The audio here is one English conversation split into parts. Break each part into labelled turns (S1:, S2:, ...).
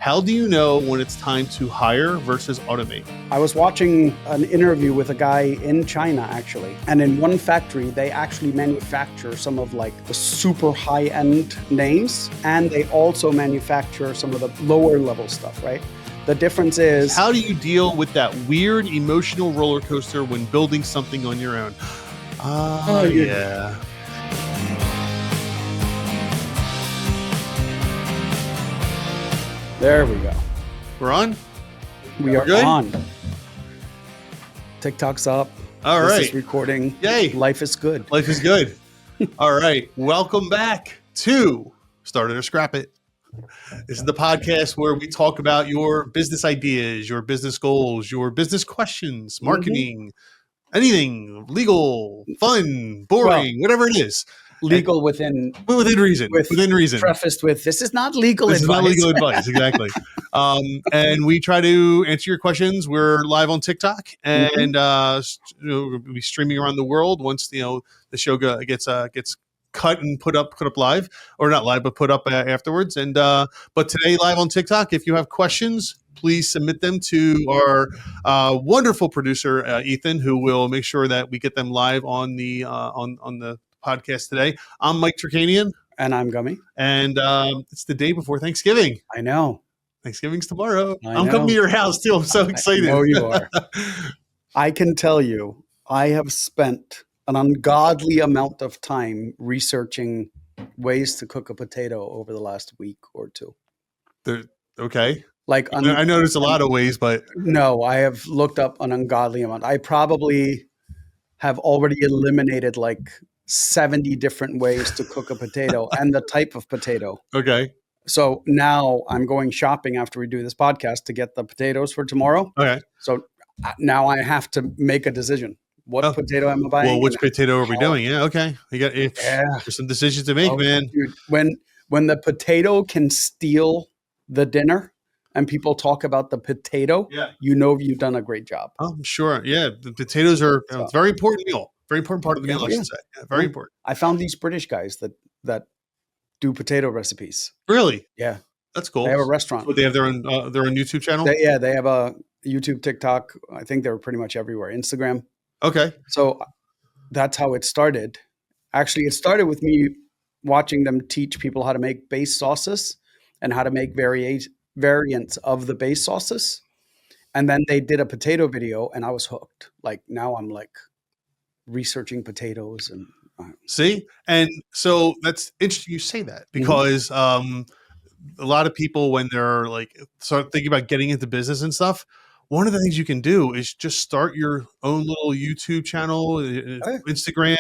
S1: How do you know when it's time to hire versus automate?
S2: I was watching an interview with a guy in China, actually. And in one factory, they actually manufacture some of like the super high-end names. And they also manufacture some of the lower level stuff, right? The difference is...
S1: How do you deal with that weird emotional roller coaster when building something on your own? Yeah.
S2: There we go.
S1: We're on?
S2: We are
S1: good?
S2: on. TikTok's up.
S1: All
S2: This
S1: right.
S2: is recording.
S1: Yay.
S2: Life is good.
S1: Life is good. All right. Welcome back to Start It or Scrap It. This is the podcast where we talk about your business ideas, your business goals, your business questions, marketing, anything, legal, fun, boring, whatever it is.
S2: Legal within
S1: reason. Within reason.
S2: Prefaced with, this is not legal advice.
S1: This is not legal advice, exactly. And we try to answer your questions. We're live on TikTok, and we'll be streaming around the world once the show gets cut and put up live, or not live, but put up afterwards. And but today, live on TikTok. If you have questions, please submit them to our wonderful producer Ethan, who will make sure that we get them live on the podcast today. I'm Mike Terkanian.
S2: And I'm Gummi.
S1: And it's the day before Thanksgiving.
S2: I know.
S1: Thanksgiving's tomorrow.
S2: I
S1: I'm
S2: know.
S1: coming to your house too. I'm so excited.
S2: I know you are. I can tell you, I have spent an ungodly amount of time researching ways to cook a potato over the last week or two.
S1: Okay.
S2: Like
S1: I noticed a lot of ways, but
S2: no, I have looked up an ungodly amount. I probably have already eliminated like 70 different ways to cook a potato and the type of potato.
S1: Okay.
S2: So now I'm going shopping after we do this podcast to get the potatoes for tomorrow.
S1: Okay.
S2: So now I have to make a decision. What potato am I buying?
S1: Well, which potato are we doing? Yeah. Okay. There's some decisions to make, man.
S2: Dude, when the potato can steal the dinner and people talk about the potato, you've done a great job.
S1: Oh, I'm sure. Yeah. The potatoes are a very important meal. Very important part of the meal, I should say. Yeah, very important.
S2: I found these British guys that do potato recipes.
S1: Really?
S2: Yeah.
S1: That's cool.
S2: They have a restaurant.
S1: So they have their own YouTube channel?
S2: They have a YouTube, TikTok. I think they're pretty much everywhere. Instagram.
S1: Okay.
S2: So that's how it started. Actually, it started with me watching them teach people how to make base sauces and how to make variants of the base sauces. And then they did a potato video and I was hooked. Like now I'm like researching potatoes and
S1: see, and so that's interesting you say that, because a lot of people, when they're like start thinking about getting into business and stuff, one of the things you can do is just start your own little YouTube channel, Instagram,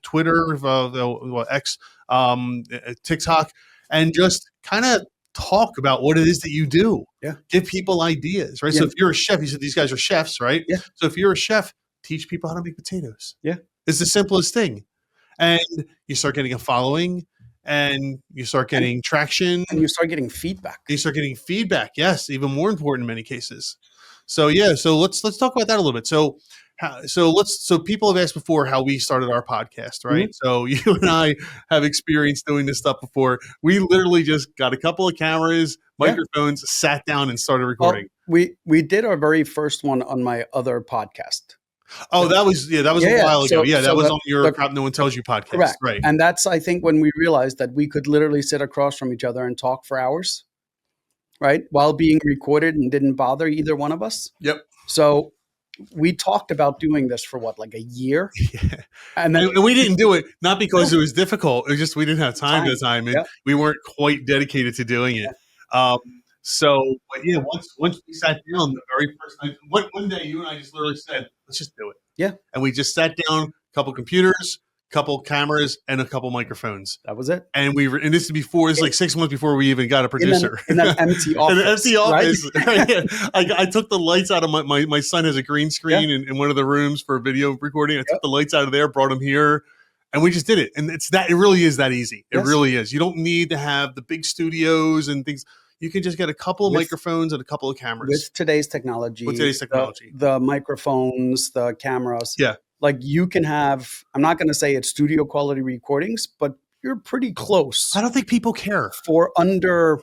S1: Twitter, X, TikTok, and just kind of talk about what it is that you do.
S2: Yeah,
S1: give people ideas, right? Yeah. So if you're a chef, you said these guys are chefs, right?
S2: Yeah.
S1: So if you're a chef, teach people how to make potatoes.
S2: Yeah.
S1: It's the simplest thing. And you start getting a following and you start getting traction.
S2: And you start getting feedback.
S1: Yes. Even more important in many cases. So let's talk about that a little bit. So people have asked before how we started our podcast, right? So you and I have experience doing this stuff before. We literally just got a couple of cameras, microphones, sat down and started recording.
S2: Well, we did our very first one on my other podcast.
S1: Oh, that was a while ago. That was on your Crap No One Tells You podcast.
S2: Correct.
S1: Right.
S2: And that's, I think, when we realized that we could literally sit across from each other and talk for hours, right? While being recorded and didn't bother either one of us.
S1: Yep.
S2: So we talked about doing this for like a year.
S1: Yeah. And we didn't do it, not because it was difficult. It was just we didn't have time at the time. And we weren't quite dedicated to doing it. But once we sat down the very first time, one day you and I just literally said, let's just do it.
S2: Yeah.
S1: And we just sat down, a couple computers, a couple cameras, and a couple microphones.
S2: That was it.
S1: And this is like 6 months before we even got a producer.
S2: In an empty office.
S1: In an empty office. Right? I took the lights out of my son has a green screen in one of the rooms for video recording. I took the lights out of there, brought them here. And we just did it. And it really is that easy. It really is. You don't need to have the big studios and things. You can just get a couple of microphones and a couple of cameras.
S2: With today's technology. The microphones, the cameras.
S1: Yeah.
S2: Like you can have, I'm not going to say it's studio quality recordings, but you're pretty close.
S1: I don't think people care.
S2: For under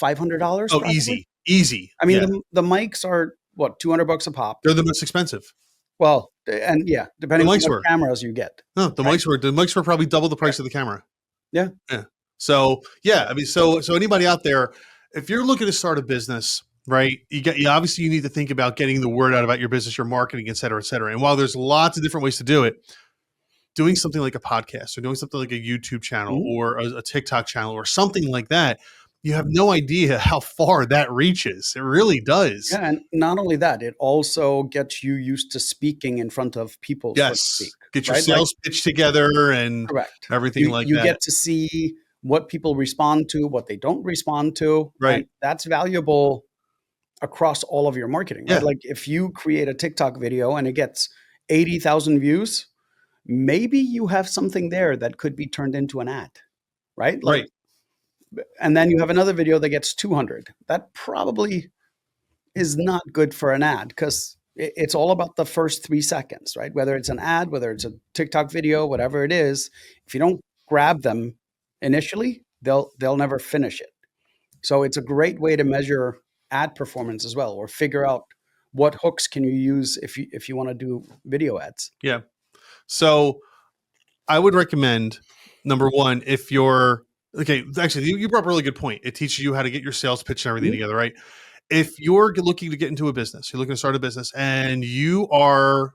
S2: $500
S1: Oh,
S2: probably.
S1: easy.
S2: I mean,
S1: Yeah.
S2: the mics are what, $200 a pop.
S1: They're the most expensive.
S2: Well, and yeah,
S1: The
S2: depending on
S1: mics
S2: what
S1: were.
S2: cameras you get.
S1: No, the
S2: Right?
S1: mics were probably double the
S2: Yeah.
S1: price of the camera.
S2: Yeah.
S1: Yeah. So yeah, I mean, so anybody out there, if you're looking to start a business, right? You obviously you need to think about getting the word out about your business, your marketing, et cetera, et cetera. And while there's lots of different ways to do it, doing something like a podcast or doing something like a YouTube channel
S2: Mhm.
S1: or a TikTok channel or something like that, you have no idea how far that reaches. It really does.
S2: Yeah, and not only that, it also gets you used to speaking in front of people, so to speak.
S1: Yes. Get your
S2: Right? Like,
S1: sales pitch together and
S2: correct.
S1: everything like
S2: You
S1: that.
S2: get to see what people respond to, what they don't respond to, and
S1: Right.
S2: that's valuable across all of your marketing, right?
S1: Yeah.
S2: Like if you create a TikTok video and it gets 80,000 views, maybe you have something there that could be turned into an ad, right? Like,
S1: Right.
S2: and then you have another video that gets 200. That probably is not good for an ad because it's all about the first 3 seconds, right? Whether it's an ad, whether it's a TikTok video, whatever it is, if you don't grab them initially, they'll never finish it. So it's a great way to measure ad performance as well, or figure out what hooks can you use if you want to do video ads.
S1: Yeah. So I would recommend, number one, if you're okay, actually, you brought up a really good point. It teaches you how to get your sales pitch and everything
S2: Mhm.
S1: together, right? If you're looking to get into a business, you're looking to start a business, and you are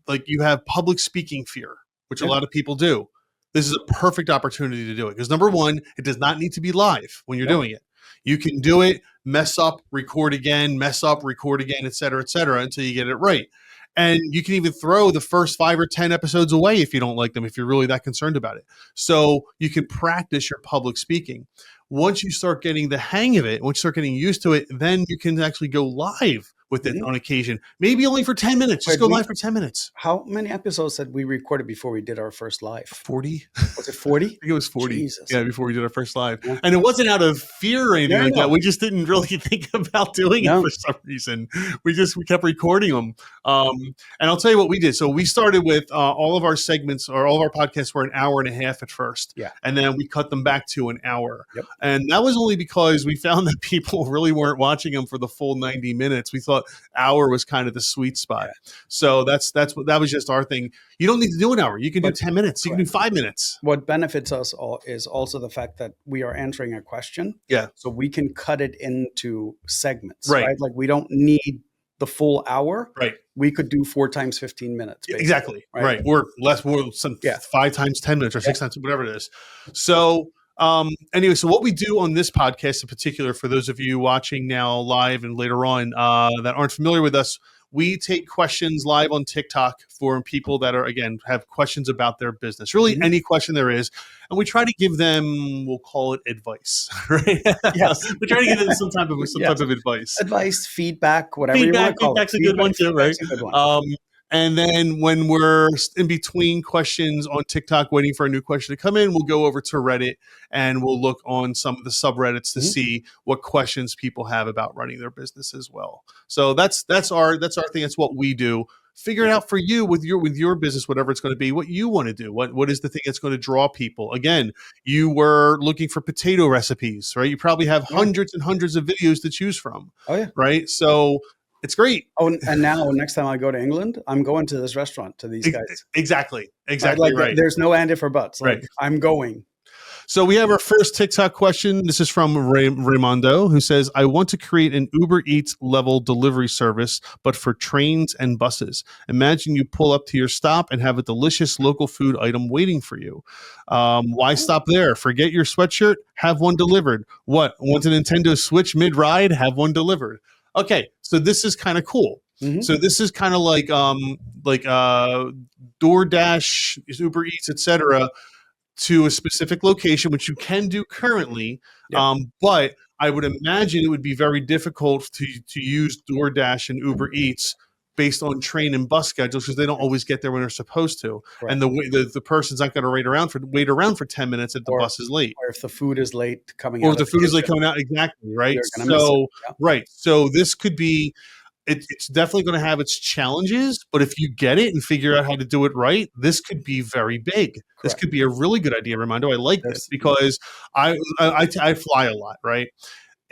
S1: like you have public speaking fear, which a
S2: Yeah.
S1: lot of people do. This is a perfect opportunity to do it because number one, it does not need to be live when you're
S2: Yeah.
S1: doing it. You can do it, mess up, record again, et cetera, until you get it right. And you can even throw the first 5 or 10 episodes away if you don't like them, if you're really that concerned about it. So you can practice your public speaking. Once you start getting the hang of it, once you start getting used to it, then you can actually go live with it
S2: Mhm.
S1: on occasion. Maybe only for 10 minutes. Just
S2: Wait,
S1: go live for 10 minutes.
S2: how many episodes had we recorded before we did our first live?
S1: 40?
S2: Was it 40?
S1: I think it was 40.
S2: Jesus.
S1: Yeah, before we did our first live.
S2: Yeah.
S1: And it wasn't out of fear or anything
S2: Yeah,
S1: like
S2: no.
S1: that. We just didn't really think about doing it
S2: No.
S1: for some reason. We kept recording them. And I'll tell you what we did. So we started with all of our segments or all of our podcasts were an hour and a half at first.
S2: Yeah.
S1: And then we cut them back to an hour.
S2: Yep.
S1: And that was only because we found that people really weren't watching them for the full 90 minutes. We thought hour was kind of the sweet spot.
S2: Yeah.
S1: So that was just our thing. You don't need to do an hour. You can do
S2: But-
S1: 10 minutes. You can do 5 minutes.
S2: What benefits us all is also the fact that we are answering a question.
S1: Yeah.
S2: So we can cut it into segments,
S1: Right.
S2: right? Like we don't need the full hour.
S1: Right.
S2: We could do 4 times 15 minutes. basically,
S1: Exactly. Right. Or less, more, some
S2: Yeah.
S1: 5 times 10 minutes or 6 times, whatever it is. So, anyway, so what we do on this podcast in particular, for those of you watching now live and later on that aren't familiar with us, we take questions live on TikTok for people that are, again, have questions about their business, really
S2: Mhm.
S1: any question there is. And we try to give them, we'll call it advice, right?
S2: Yes.
S1: We try to give them some type of advice.
S2: Advice, feedback, whatever you want to call
S1: Feedback's
S2: it.
S1: a good one too, right?
S2: Feedback's a good one.
S1: And then when we're in between questions on TikTok, waiting for a new question to come in, we'll go over to Reddit and we'll look on some of the subreddits to see what questions people have about running their business as well. So that's our thing. That's what we do. Figure it out for you with your business, whatever it's going to be, what you want to do. What is the thing that's going to draw people? Again, you were looking for potato recipes, right? You probably have hundreds and hundreds of videos to choose from.
S2: Oh yeah.
S1: Right. So it's great.
S2: Oh, and now next time I go to England, I'm going to this restaurant to these guys.
S1: Exactly.
S2: Like, there's no and if or buts. Like,
S1: Right.
S2: I'm going.
S1: So we have our first TikTok question. This is from Raimondo, who says, I want to create an Uber Eats level delivery service, but for trains and buses. Imagine you pull up to your stop and have a delicious local food item waiting for you. Why stop there? Forget your sweatshirt, have one delivered. What? Want a Nintendo Switch mid-ride? Have one delivered. Okay, so this is kind of cool.
S2: Mhm.
S1: So this is kind of like DoorDash, Uber Eats, etc., to a specific location, which you can do currently.
S2: Yep.
S1: But I would imagine it would be very difficult to use DoorDash and Uber Eats based on train and bus schedules because they don't always get there when they're supposed to.
S2: Correct.
S1: And the person's not going to wait around for 10 minutes if the bus is late.
S2: Or if the food is late coming
S1: Or
S2: out.
S1: if the food is late coming out, exactly, right?
S2: You're gonna miss it. Yeah.
S1: Right. So this could be, it's definitely going to have its challenges, but if you get it and figure out how to do it right, this could be very big. This
S2: Correct.
S1: could be a really good idea, Armando. I like this
S2: Yes.
S1: because I fly a lot, right?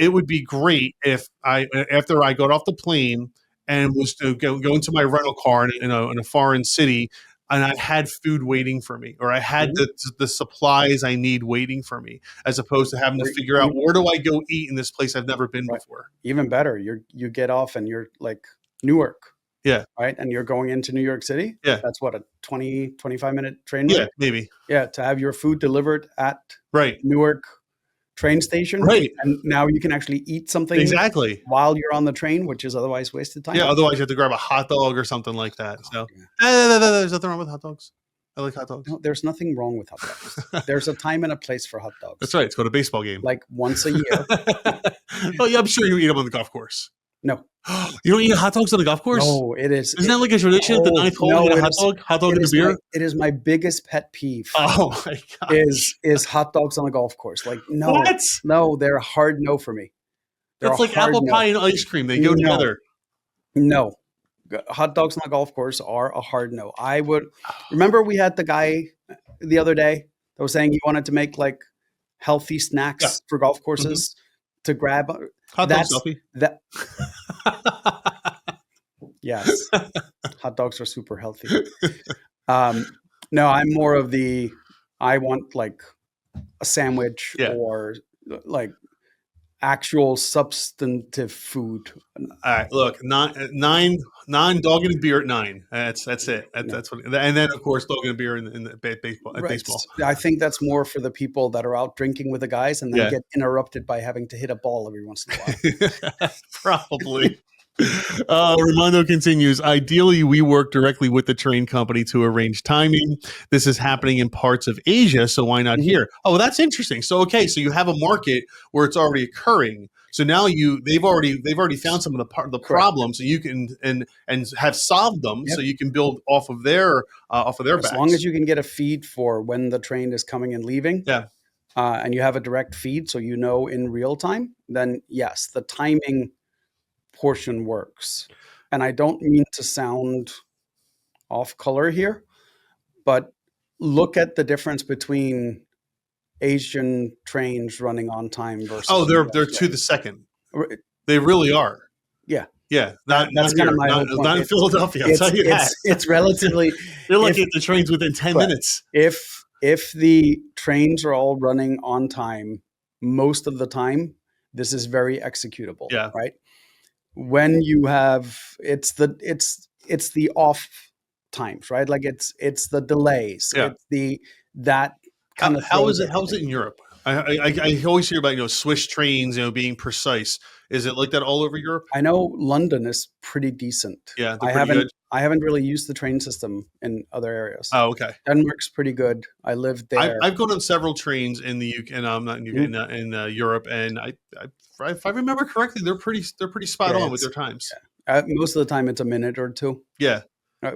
S1: it would be great if after I got off the plane and was to go into my rental car in a foreign city, and I had food waiting for me, or I had the supplies I need waiting for me, as opposed to having to figure out where do I go eat in this place I've never been before.
S2: Even better, you get off and you're like Newark.
S1: Yeah.
S2: Right. And you're going into New York City.
S1: Yeah.
S2: That's what, a 25-minute train ride?
S1: Yeah, maybe.
S2: Yeah. To have your food delivered at
S1: Right.
S2: Newark train station.
S1: Right.
S2: And now you can actually eat something
S1: exactly
S2: while you're on the train, which is otherwise wasted time.
S1: Yeah, otherwise you have to grab a hot dog or something like that. So there's nothing wrong with hot dogs. I like hot dogs.
S2: No, there's nothing wrong with hot dogs. There's a time and a place for hot dogs.
S1: That's right. Let's go to a baseball game.
S2: Like once a year.
S1: Well, yeah, I'm sure you eat them on the golf course.
S2: No.
S1: You don't eat hot dogs on the golf course?
S2: No, it is.
S1: Isn't that like a tradition at the ninth hole?
S2: No,
S1: You get a hot dog and a beer?
S2: It is my biggest pet peeve.
S1: Oh my god!
S2: Is hot dogs on a golf course? Like no,
S1: What?
S2: No, they're a hard no for me.
S1: That's like apple pie and ice cream. They go together.
S2: No, hot dogs on a golf course are a hard no. I would remember we had the guy the other day that was saying he wanted to make like healthy snacks for golf courses to grab.
S1: Hot dog selfie.
S2: Yes, hot dogs are super healthy. No, I'm more of I want like a sandwich or like actual substantive food.
S1: All right, look, nine dog and a beer at 9. That's it. That's what. And then of course dog and a beer in the baseball. Right. Baseball.
S2: I think that's more for the people that are out drinking with the guys and then get interrupted by having to hit a ball every once in a while.
S1: Probably. Raimondo continues, ideally we work directly with the train company to arrange timing. This is happening in parts of Asia, so why not here? Oh, that's interesting. So so you have a market where it's already occurring. So now they've already found some of the problems, so you can and have solved them, so you can build off of their backs.
S2: As long as you can get a feed for when the train is coming and leaving.
S1: Yeah.
S2: And you have a direct feed, so you know in real time, then yes, the timing portion works. And I don't mean to sound off color here, but look at the difference between Asian trains running on time versus
S1: they're to the second. They really are.
S2: Yeah.
S1: Yeah. That's
S2: kind of my whole point.
S1: Not in Philadelphia. I'll tell you that.
S2: It's relatively
S1: they're lucky the train's within 10 minutes.
S2: If the trains are all running on time most of the time, this is very executable.
S1: Yeah.
S2: Right. When you have it's the off times, right? Like it's the delays.
S1: Yeah.
S2: It's that kind of
S1: how is it in Europe? I always hear about Swiss trains being precise. Is it like that all over Europe?
S2: I know London is pretty decent.
S1: Yeah,
S2: I haven't really used the train system in other areas.
S1: Oh, okay.
S2: Denmark's pretty good. I lived there.
S1: I've gone on several trains in the UK, and I'm not in UK, in Europe, and if I remember correctly, they're pretty spot on with their times.
S2: Yeah. Most of the time, it's a minute or two.
S1: Yeah.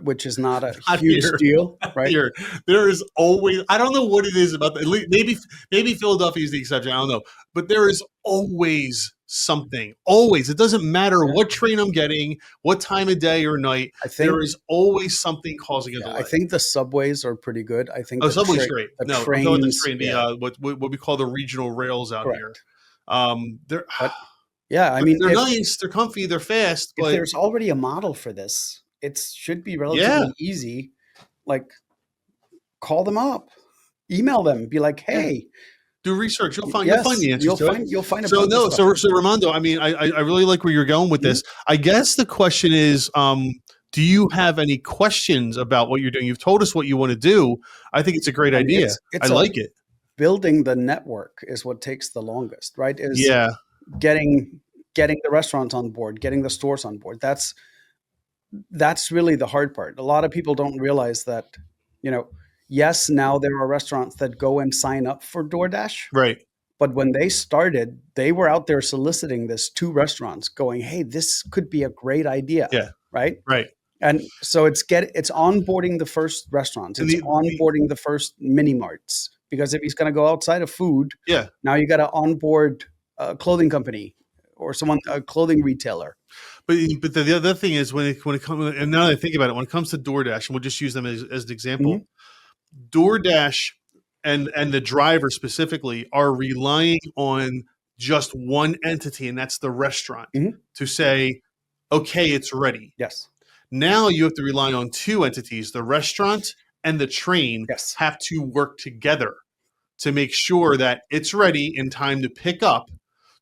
S2: Which is not a huge deal, right?
S1: Here, there is always, I don't know what it is about that. Maybe Philadelphia is the exception. I don't know, but there is always something. Always, it doesn't matter what train I'm getting, what time of day or night. There is always something causing a delay.
S2: I think the subways are pretty good. I think
S1: subway's great.
S2: No,
S1: trains, the train, what we call the regional rails out here.
S2: I mean,
S1: they're nice, they're comfy, they're fast. But
S2: there's already a model for this. It should be relatively easy. Like, call them up, email them, be like, "Hey,
S1: do research. You'll find the answers.
S2: You'll find.
S1: So Raimondo, I mean, I really like where you're going with this. I guess the question is, do you have any questions about what you're doing? You've told us what you want to do. I think it's a great idea. I like it.
S2: Building the network is what takes the longest, right? Getting the restaurants on board, getting the stores on board. That's really the hard part. A lot of people don't realize that, yes, now there are restaurants that go and sign up for DoorDash.
S1: Right.
S2: But when they started, they were out there soliciting this to restaurants going, hey, this could be a great idea.
S1: Yeah.
S2: Right.
S1: Right.
S2: And so it's onboarding the first restaurants. It's onboarding the first mini marts, because if he's going to go outside of food, now you got to onboard a clothing company or a clothing retailer. But
S1: the other thing is when it comes, and now that I think about it, when it comes to DoorDash, and we'll just use them as an example, DoorDash and the driver specifically are relying on just one entity, and that's the restaurant,
S2: Mhm.
S1: to say, okay, it's ready.
S2: Yes.
S1: Now you have to rely on two entities, the restaurant and the train
S2: Yes.
S1: have to work together to make sure that it's ready in time to pick up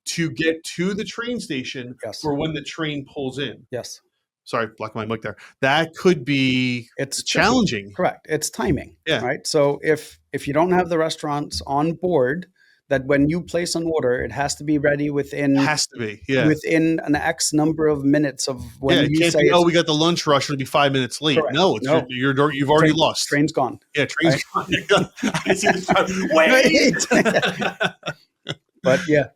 S1: to get to the train station
S2: Yes.
S1: for when the train pulls in.
S2: Yes.
S1: Sorry, blocking my mic there. That could be
S2: It's tricky.
S1: challenging.
S2: Correct. It's timing.
S1: Yeah.
S2: Right. So if you don't have the restaurants on board, that when you place an order, it has to be ready within
S1: Has to be. Yeah.
S2: within an X number of minutes of when
S1: Yeah. It
S2: you
S1: can't
S2: say
S1: be,
S2: it's
S1: oh, we got the lunch rush. It'll be 5 minutes late.
S2: correct.
S1: No, it's
S2: No.
S1: you've already lost.
S2: Train's gone.
S1: Yeah, train's
S2: Right?
S1: gone. I can see this crowd. Wait.
S2: But yeah.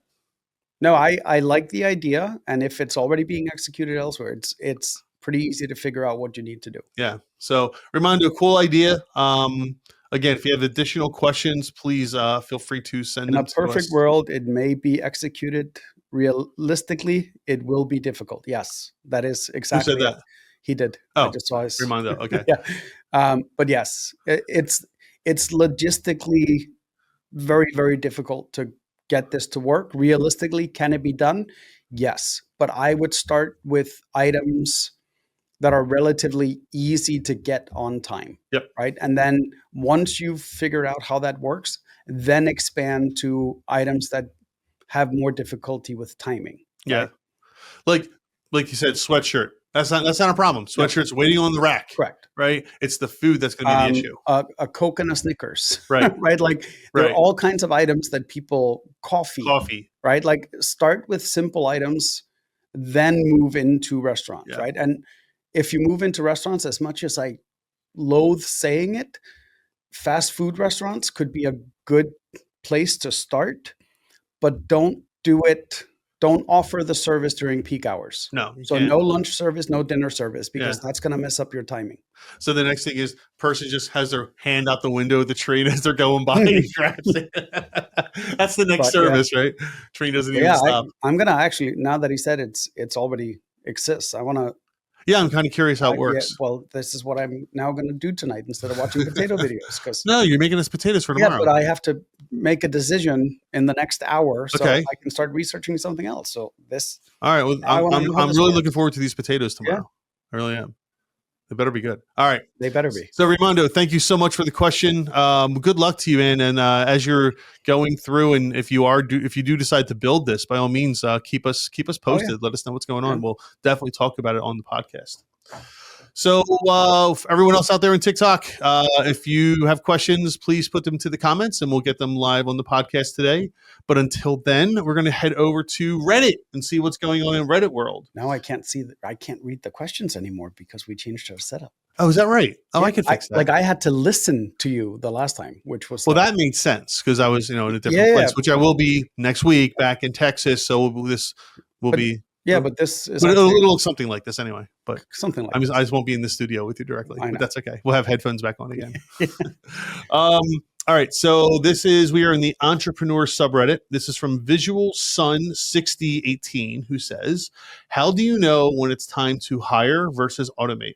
S2: No, I like the idea, and if it's already being executed elsewhere, it's pretty easy to figure out what you need to do.
S1: Yeah. So, Raimondo, cool idea. Again, if you have additional questions, please feel free to send
S2: In
S1: them
S2: a
S1: to
S2: perfect
S1: us.
S2: world, it may be executed. Realistically, it will be difficult. Yes, that is exactly
S1: Who said
S2: it.
S1: that?
S2: He did. I
S1: Oh,
S2: just saw his.
S1: Raimondo. Okay.
S2: Yeah. But yes, it's logistically very, very difficult to get this to work. Realistically, can it be done? Yes. But I would start with items that are relatively easy to get on time.
S1: Yep.
S2: Right. And then once you've figured out how that works, then expand to items that have more difficulty with timing.
S1: Yeah.
S2: Right?
S1: Like you said, sweatshirt. That's not a problem. Sweatshirt's waiting on the rack.
S2: Correct.
S1: Right. It's the food that's going to be the issue.
S2: A Coke and a Snickers.
S1: Right.
S2: Right. Like there
S1: Right.
S2: are all kinds of items that people
S1: Coffee.
S2: right? Like start with simple items, then move into restaurants,
S1: Yeah.
S2: right? And if you move into restaurants, as much as I loathe saying it, fast food restaurants could be a good place to start, but don't offer the service during peak hours.
S1: No, you
S2: So
S1: can't.
S2: no lunch service, no dinner service, because that's going to mess up your timing.
S1: So the next thing is person just has their hand out the window of the train as they're going by and grabs it. That's the next service, right? Train doesn't even stop.
S2: I'm going to actually, now that he said it's already exists, I want to.
S1: Yeah, I'm kind of curious how it works.
S2: Well, this is what I'm now going to do tonight instead of watching potato videos. Because
S1: no, you're making us potatoes for tomorrow.
S2: Yeah, but I have to make a decision in the next hour, so
S1: Okay.
S2: I can start researching something else. So this.
S1: All right. Well, I'm really looking forward to these potatoes tomorrow. I really am. They better be good. All right.
S2: They better be.
S1: So, Raimondo, thank you so much for the question. Good luck to you, man. And as you're going through, and if you do decide to build this, by all means, keep us posted. Oh, yeah. Let us know what's going on. We'll definitely talk about it on the podcast. So, for everyone else out there in TikTok, if you have questions, please put them to the comments and we'll get them live on the podcast today. But until then, we're going to head over to Reddit and see what's going on in Reddit world.
S2: Now I can't read the questions anymore because we changed our setup.
S1: Oh, is that right? Oh, I can fix that.
S2: Like I had to listen to you the last time, which was
S1: that made sense because I was, in a different place, which I will be next week back in Texas. So this will be.
S2: Yeah, but this is.
S1: But it'll look something like this anyway. But
S2: something like.
S1: I just won't be in the studio with you directly. But that's okay. We'll have headphones back on again. All right. So we are in the Entrepreneur subreddit. This is from Visual Sun 6018, who says, "How do you know when it's time to hire versus automate?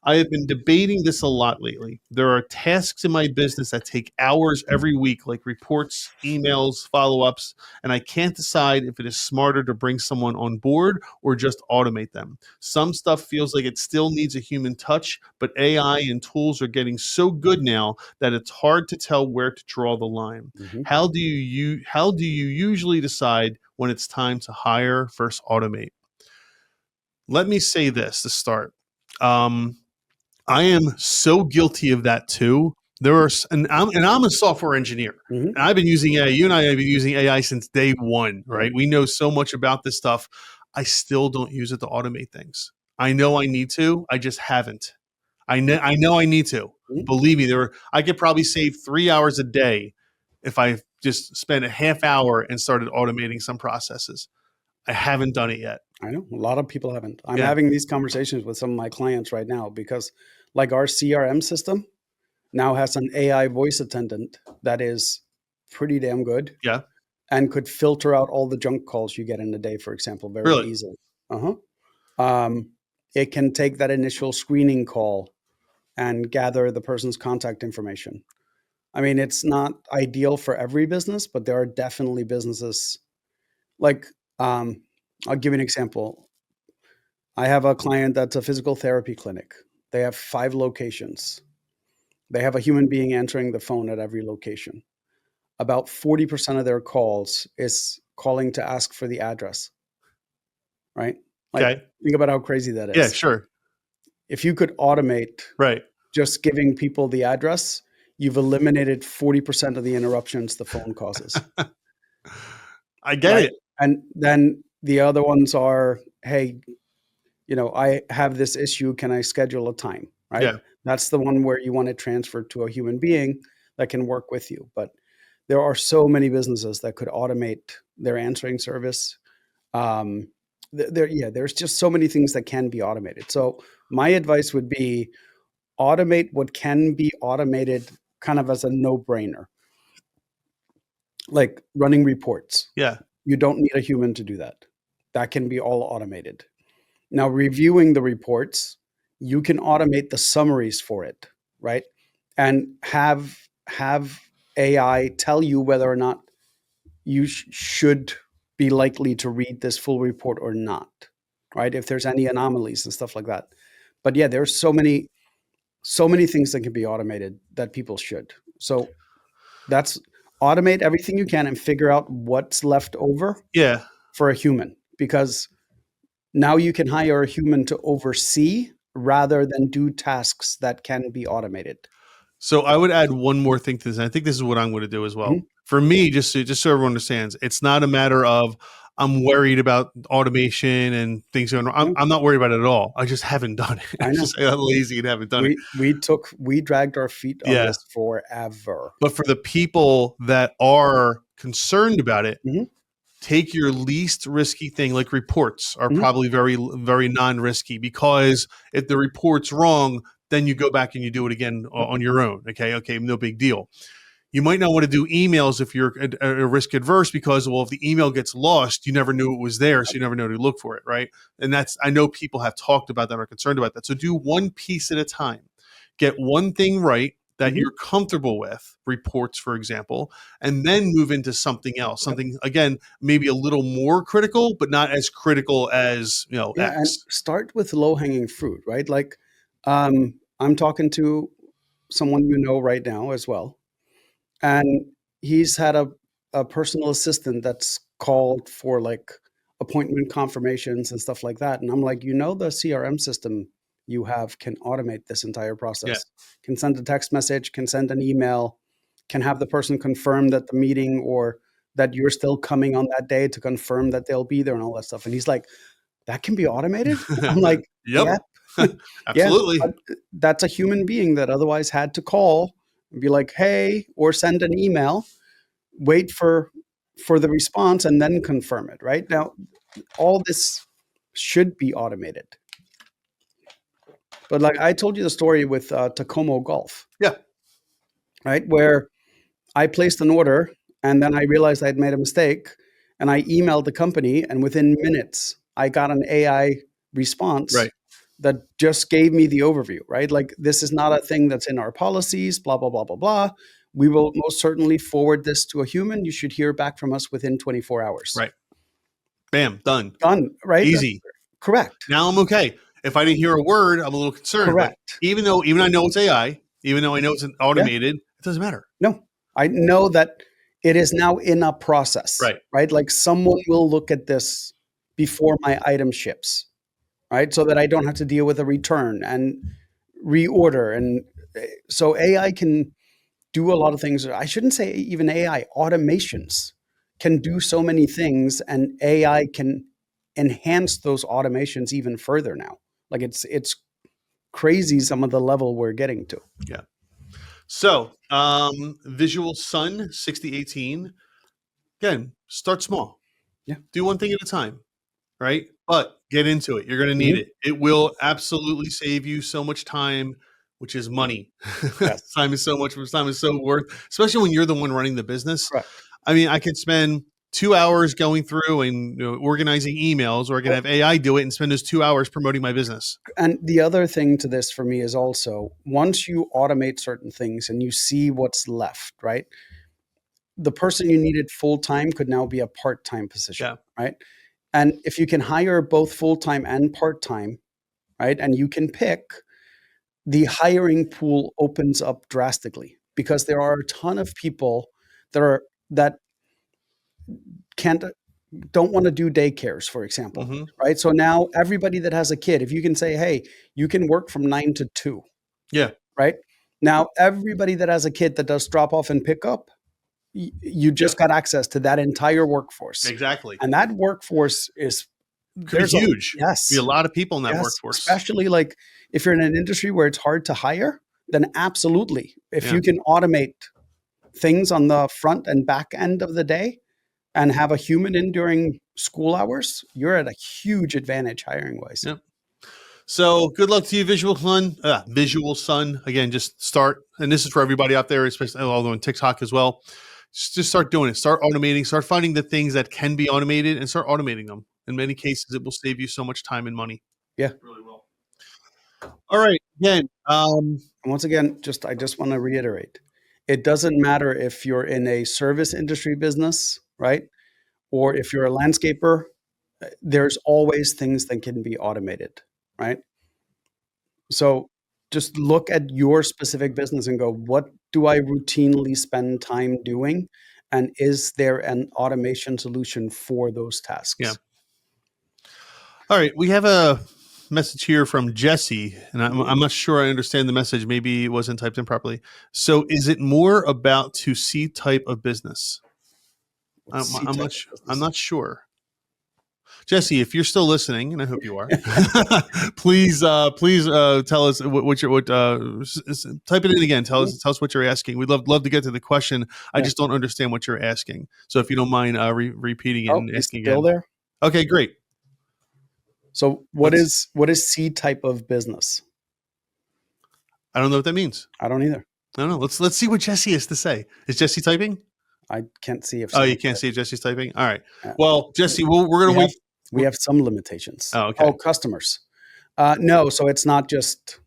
S1: I have been debating this a lot lately. There are tasks in my business that take hours every week, like reports, emails, follow-ups, and I can't decide if it is smarter to bring someone on board or just automate them. Some stuff feels like it still needs a human touch, but AI and tools are getting so good now that it's hard to tell where to draw the line. Mm-hmm. How do you usually decide when it's time to hire versus automate?" Let me say this to start. I am so guilty of that too. I'm a software engineer, mm-hmm. and I've been using AI. You and I have been using AI since day one, right? We know so much about this stuff. I still don't use it to automate things. I know I need to. I just haven't. I know I need to. Mm-hmm. Believe me, I could probably save 3 hours a day if I just spent a half hour and started automating some processes. I haven't done it yet.
S2: I know a lot of people haven't. I'm having these conversations with some of my clients right now because like our CRM system now has an AI voice attendant that is pretty damn good.
S1: Yeah.
S2: And could filter out all the junk calls you get in a day, for example, very easily. It can take that initial screening call and gather the person's contact information. I mean, it's not ideal for every business, but there are definitely businesses Like, I'll give you an example. I have a client that's a physical therapy clinic. They have 5 locations. They have a human being answering the phone at every location. About 40% of their calls is calling to ask for the address, right? Like,
S1: Okay.
S2: think about how crazy that
S1: Yeah,
S2: is.
S1: sure.
S2: If you could automate
S1: Right.
S2: just giving people the address, you've eliminated 40% of the interruptions the phone causes,
S1: I get
S2: right?
S1: it.
S2: And then the other ones are, hey, I have this issue. Can I schedule a time? Right.
S1: Yeah.
S2: That's the one where you want to transfer to a human being that can work with you. But there are so many businesses that could automate their answering service. Um, there's just so many things that can be automated. So my advice would be automate what can be automated kind of as a no-brainer, like running reports.
S1: Yeah.
S2: You don't need a human to do that. That can be all automated. Now, reviewing the reports, you can automate the summaries for it, right? And have AI tell you whether or not you should be likely to read this full report or not, right? If there's any anomalies and stuff like that. But yeah, there's so many things that can be automated that people should. So that's automate everything you can and figure out what's left over
S1: Yeah.
S2: for a human, because now you can hire a human to oversee rather than do tasks that can be automated.
S1: So I would add one more thing to this. And I think this is what I'm going to do as well.
S2: Mhm.
S1: For me, just so everyone understands, it's not a matter of I'm worried about automation and things going wrong.
S2: No,
S1: I'm not worried about it at all. I just haven't done it.
S2: I
S1: I
S2: know.
S1: just got lazy and haven't done it.
S2: We dragged our feet on
S1: Yeah.
S2: this forever.
S1: But for the people that are concerned about it,
S2: Mhm.
S1: take your least risky thing, like reports are
S2: Mhm.
S1: probably very, very non-risky, because if the report's wrong, then you go back and you do it again on your own. Okay, no big deal. You might not want to do emails if you're risk adverse, because, well, if the email gets lost, you never knew it was there, so you never know to look for it, right? And I know people have talked about that, are concerned about that. So do one piece at a time. Get one thing right that
S2: Mhm.
S1: you're comfortable with, reports, for example, and then move into something else,
S2: Yep.
S1: something, again, maybe a little more critical, but not as critical as,
S2: Yeah, and
S1: X.
S2: start with low-hanging fruit, right? Like, I'm talking to someone right now as well, and he's had a personal assistant that's called for like appointment confirmations and stuff like that. And I'm like, the CRM system you have can automate this entire
S1: Yeah,
S2: process, can send a text message, can send an email, can have the person confirm that the meeting or that you're still coming on that day to confirm that they'll be there and all that stuff. And he's like, that can be automated? I'm like,
S1: yep,
S2: yeah, yeah,
S1: absolutely,
S2: but that's a human being that otherwise had to call and be like, "Hey," or send an email, wait for the response, and then confirm it, right? Now, all this should be automated. But like I told you the story with Tacoma Golf,
S1: yeah,
S2: right? Where I placed an order and then I realized I'd made a mistake and I emailed the company and within minutes I got an AI response
S1: right.
S2: that just gave me the overview, right? Like this is not a thing that's in our policies, blah blah blah blah blah. We will most certainly forward this to a human. You should hear back from us within 24 hours.
S1: Right. Bam, done.
S2: Done, right?
S1: Easy.
S2: Correct.
S1: Now I'm okay. If I didn't hear a word, I'm a little concerned. But
S2: Correct.
S1: even I know it's AI, even though I know it's
S2: Yeah.
S1: automated, it doesn't matter.
S2: No, I know that it is now in a process,
S1: Right.
S2: right? Like someone will look at this before my item ships, right? So that I don't have to deal with a return and reorder. And so AI can do a lot of things. I shouldn't say even AI, automations can do so many things, and AI can enhance those automations even further now. Like it's crazy some of the level we're getting to.
S1: Yeah. So, Visual Sun 6018. Again, start small.
S2: Yeah.
S1: Do one thing at a time, right? But get into it. You're going to need
S2: Mhm.
S1: it. It will absolutely save you so much time, which is money.
S2: Yes.
S1: Time is so much. Time is so worth, especially when you're the one running the business.
S2: Correct.
S1: I mean, I could spend 2 hours going through and organizing emails, or I can have AI do it and spend those 2 hours promoting my business.
S2: And the other thing to this for me is also once you automate certain things and you see what's left, right? the person you needed full-time could now be a part-time position,
S1: Yeah.
S2: right? And if you can hire both full-time and part-time, right, and you can pick, the hiring pool opens up drastically because there are a ton of people that don't want to do daycares, for example,
S1: Mm-hmm.
S2: right? So now everybody that has a kid, if you can say, hey, you can work from 9 to 2,
S1: Yeah.
S2: right? Now everybody that has a kid that does drop off and pick up, you just got access to that entire workforce.
S1: Exactly.
S2: And that workforce is
S1: Could be huge.
S2: Yes.
S1: Be a lot of people in that
S2: Yes,
S1: workforce.
S2: especially like if you're in an industry where it's hard to hire, then absolutely. If you can automate things on the front and back end of the day and have a human in during school hours, you're at a huge advantage hiring wise.
S1: Yep. So good luck to you, Visual Son. Again, just start. And this is for everybody out there, especially although on TikTok as well. Just start doing it. Start automating. Start finding the things that can be automated and start automating them. In many cases, it will save you so much time and money.
S2: Yeah.
S1: It really will. All right. Again,
S2: once again, I just want to reiterate, it doesn't matter if you're in a service industry business, right? Or if you're a landscaper, there's always things that can be automated, right? So just look at your specific business and go, what do I routinely spend time doing? And is there an automation solution for those tasks?
S1: Yeah. All right. We have a message here from Jesse, and I'm not sure I understand the message. Maybe it wasn't typed in properly. So is it more about to C type of business? I'm not sure. Jesse, if you're still listening, and I hope you are, please tell us type it in again. Tell us what you're asking. We'd love to get to the question. I just don't understand what you're asking. So if you don't mind repeating it and asking again.
S2: Still there?
S1: Okay, great.
S2: So what is C type of business?
S1: I don't know what that means.
S2: I don't either.
S1: I don't know. Let's see what Jesse has to say. Is Jesse typing?
S2: I can't see if.
S1: Oh, you can't see if Jesse's typing. All right. Well, Jesse, we're going to wait.
S2: We have some limitations.
S1: Oh, okay.
S2: Oh, customers. No, so it's not just.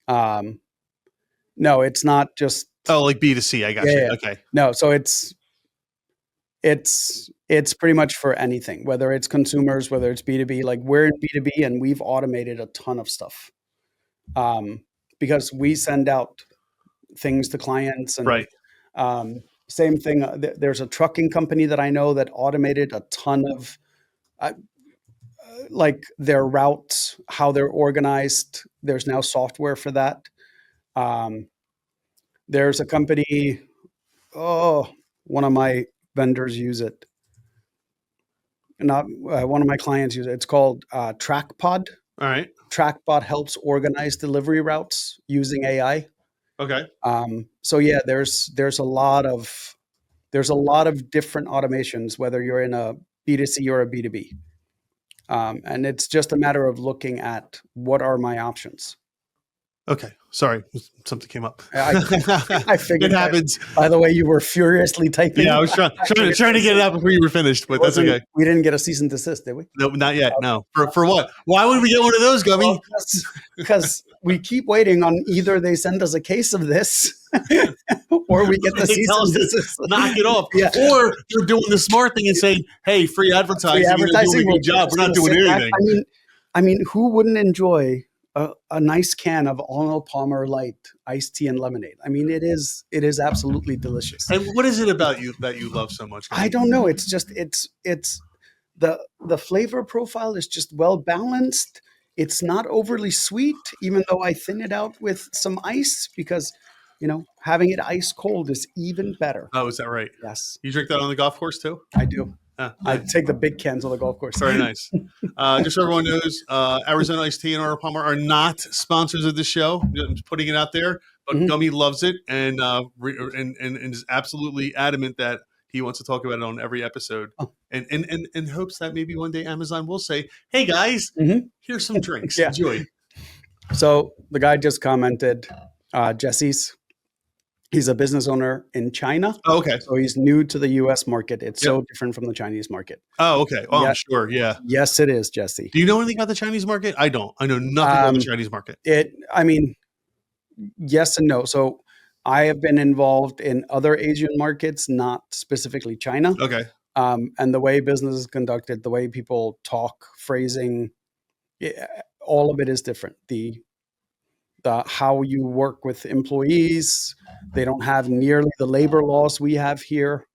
S2: No, it's not just.
S1: Oh, like B2C. I got you. Yeah. Okay.
S2: No, so it's pretty much for anything, whether it's consumers, whether it's B2B. Like we're in B2B and we've automated a ton of stuff, because we send out things to clients and
S1: right.
S2: Same thing. There's a trucking company that I know that automated a ton of like their routes, how they're organized. There's now software for that. There's a company, one of my vendors use it. Not one of my clients use it. It's called TrackPod.
S1: All right.
S2: TrackPod helps organize delivery routes using AI.
S1: Okay.
S2: So yeah, there's a lot of different automations, whether you're in a B2C or a B2B. And it's just a matter of looking at what are my options.
S1: Okay. Sorry. Something came up.
S2: I figured
S1: it happens.
S2: By the way, you were furiously typing.
S1: Yeah, I was trying to get it out before you were finished, but that's okay.
S2: We didn't get a cease and desist, did we?
S1: No, not yet. No. For what? Why would we get one of those, Gummi?
S2: Because we keep waiting on either they send us a case of this or we get the cease and desist.
S1: Knock it off.
S2: Yeah.
S1: Or you're doing the smart thing and saying, hey, free advertising. You're doing a good job. We're not doing anything.
S2: I mean, who wouldn't enjoy a nice can of Arnold Palmer Light iced tea and lemonade? I mean, it is absolutely delicious.
S1: And what is it about you that you love so much?
S2: I don't know. It's just it's the flavor profile is just well balanced. It's not overly sweet, even though I thin it out with some ice because, having it ice cold is even better.
S1: Oh, is that right?
S2: Yes.
S1: You drink that on the golf course too?
S2: I do. I take the big cans on the golf course.
S1: Very nice. Just so everyone knows, Arizona Iced Tea and Arnold Palmer are not sponsors of the show. I'm just putting it out there, but Gummi loves it and is absolutely adamant that he wants to talk about it on every episode, and hopes that maybe one day Amazon will say, "Hey guys, here's some drinks. Enjoy."
S2: So the guy just commented, Jesse's. He's a business owner in China.
S1: Oh, okay.
S2: So he's new to the U.S. market. It's so different from the Chinese market.
S1: Oh, okay. Oh, I'm sure. Yeah.
S2: Yes, it is, Jesse.
S1: Do you know anything about the Chinese market? I don't. I know nothing about the Chinese market.
S2: Yes and no. So I have been involved in other Asian markets, not specifically China.
S1: Okay.
S2: And the way business is conducted, the way people talk, phrasing, all of it is different. The how you work with employees, they don't have nearly the labor laws we have here.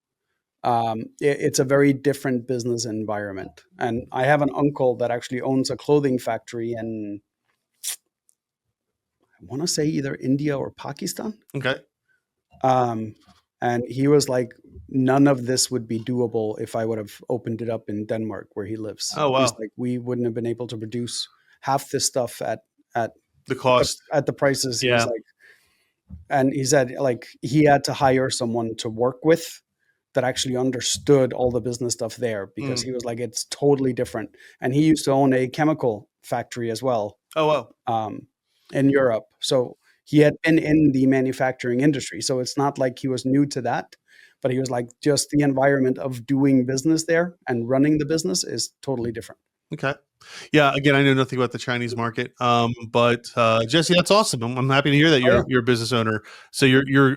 S2: It's a very different business environment. And I have an uncle that actually owns a clothing factory in, I want to say either India or Pakistan.
S1: Okay.
S2: And he was like, none of this would be doable if I would have opened it up in Denmark where he lives.
S1: Oh,
S2: He's
S1: wow.
S2: like, we wouldn't have been able to produce half this stuff at
S1: The cost.
S2: at the prices. He
S1: Yeah.
S2: was like, and he said like he had to hire someone to work with that actually understood all the business stuff there, because he was like, it's totally different. And he used to own a chemical factory as well,
S1: Oh, wow.
S2: in Europe. So he had been in the manufacturing industry. So it's not like he was new to that, but he was like, just the environment of doing business there and running the business is totally different.
S1: Okay. Yeah. Again, I know nothing about the Chinese market, but Jesse, that's awesome. I'm happy to hear that you're a business owner. So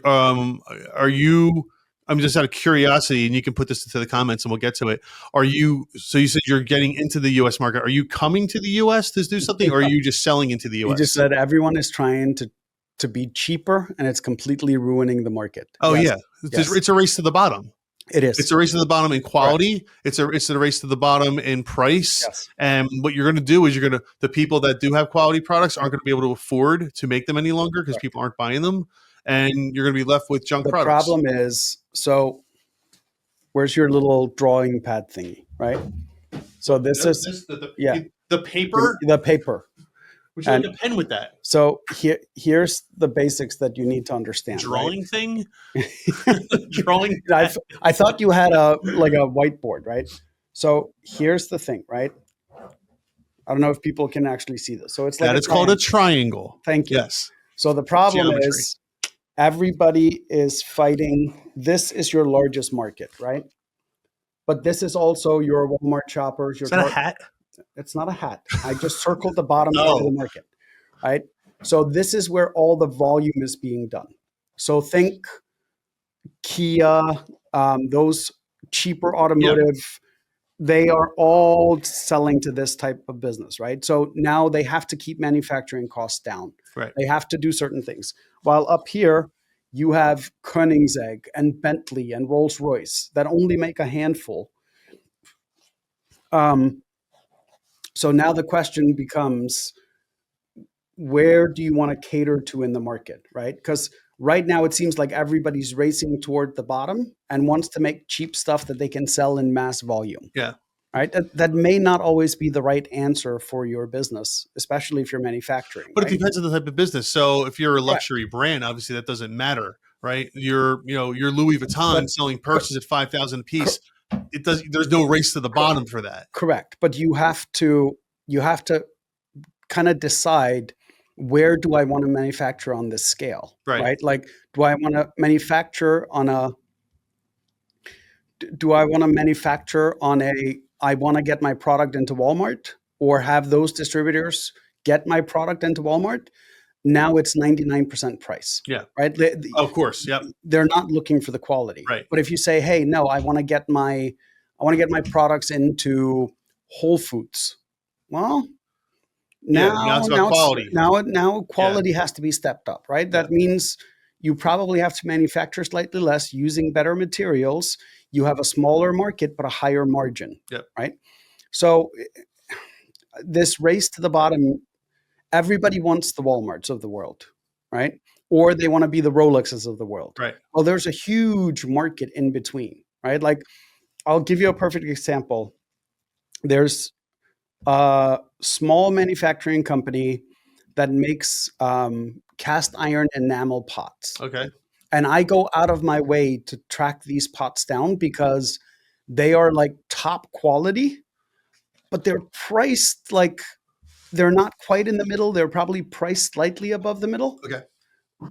S1: are you? I'm just out of curiosity, and you can put this into the comments, and we'll get to it. Are you? So you said you're getting into the U.S. market. Are you coming to the U.S. to do something, or are you just selling into the
S2: He
S1: U.S.?
S2: just said everyone is trying to be cheaper, and it's completely ruining the market.
S1: Oh,
S2: Yes.
S1: yeah,
S2: Yes.
S1: it's a race to the bottom.
S2: It is.
S1: It's a race to the bottom in quality. It's a race to the bottom in price.
S2: Yes.
S1: And what you're going to do is the people that do have quality products aren't going to be able to afford to make them any longer because people aren't buying them, and you're going to be left with junk
S2: The
S1: products.
S2: problem is, so where's your little drawing pad thingy, right? So the
S1: paper.
S2: The paper.
S1: Would you like a pen with that?
S2: So here's the basics that you need to understand.
S1: Drawing thing?
S2: Drawing. I thought you had a whiteboard, right? So here's the thing, right? I don't know if people can actually see this. So it's like
S1: it's called a triangle.
S2: Thank you.
S1: Yes.
S2: So the problem
S1: Geometry.
S2: is everybody is fighting. This is your largest market, right? But this is also your Walmart shoppers.
S1: Is that a hat?
S2: It's not a hat. I just circled the bottom of the market, right? So this is where all the volume is being done. So think Kia, those cheaper automotive, they are all selling to this type of business, right? So now they have to keep manufacturing costs down.
S1: Right.
S2: They have to do certain things. While up here, you have Koenigsegg and Bentley and Rolls-Royce that only make a handful. So now the question becomes, where do you want to cater to in the market, right? Because right now it seems like everybody's racing toward the bottom and wants to make cheap stuff that they can sell in mass volume.
S1: Yeah.
S2: Right. That may not always be the right answer for your business, especially if you're manufacturing.
S1: But
S2: right?
S1: it depends on the type of business. So if you're a luxury brand, obviously that doesn't matter, right? You're Louis Vuitton selling purses at $5,000 a piece. It does. There's no race to the bottom for that.
S2: Correct. But you have to kind of decide, where do I want to manufacture on this scale? Right. Like, do I want to manufacture on a I want to get my product into Walmart, or have those distributors get my product into Walmart? Now it's 99% price.
S1: Yeah.
S2: Right.
S1: Of course. Yep.
S2: They're not looking for the quality.
S1: Right.
S2: But if you say, hey, no, I want to get my products into Whole Foods. Well, now
S1: it's about quality.
S2: Now quality has to be stepped up, right? That means you probably have to manufacture slightly less using better materials. You have a smaller market, but a higher margin.
S1: Yep.
S2: Right. So this race to the bottom, everybody wants the Walmarts of the world, right? Or they want to be the Rolexes of the world.
S1: Right.
S2: Well, there's a huge market in between, right? Like, I'll give you a perfect example. There's a small manufacturing company that makes cast iron enamel pots.
S1: Okay.
S2: And I go out of my way to track these pots down because they are like top quality, but they're priced like they're not quite in the middle. They're probably priced slightly above the middle.
S1: Okay.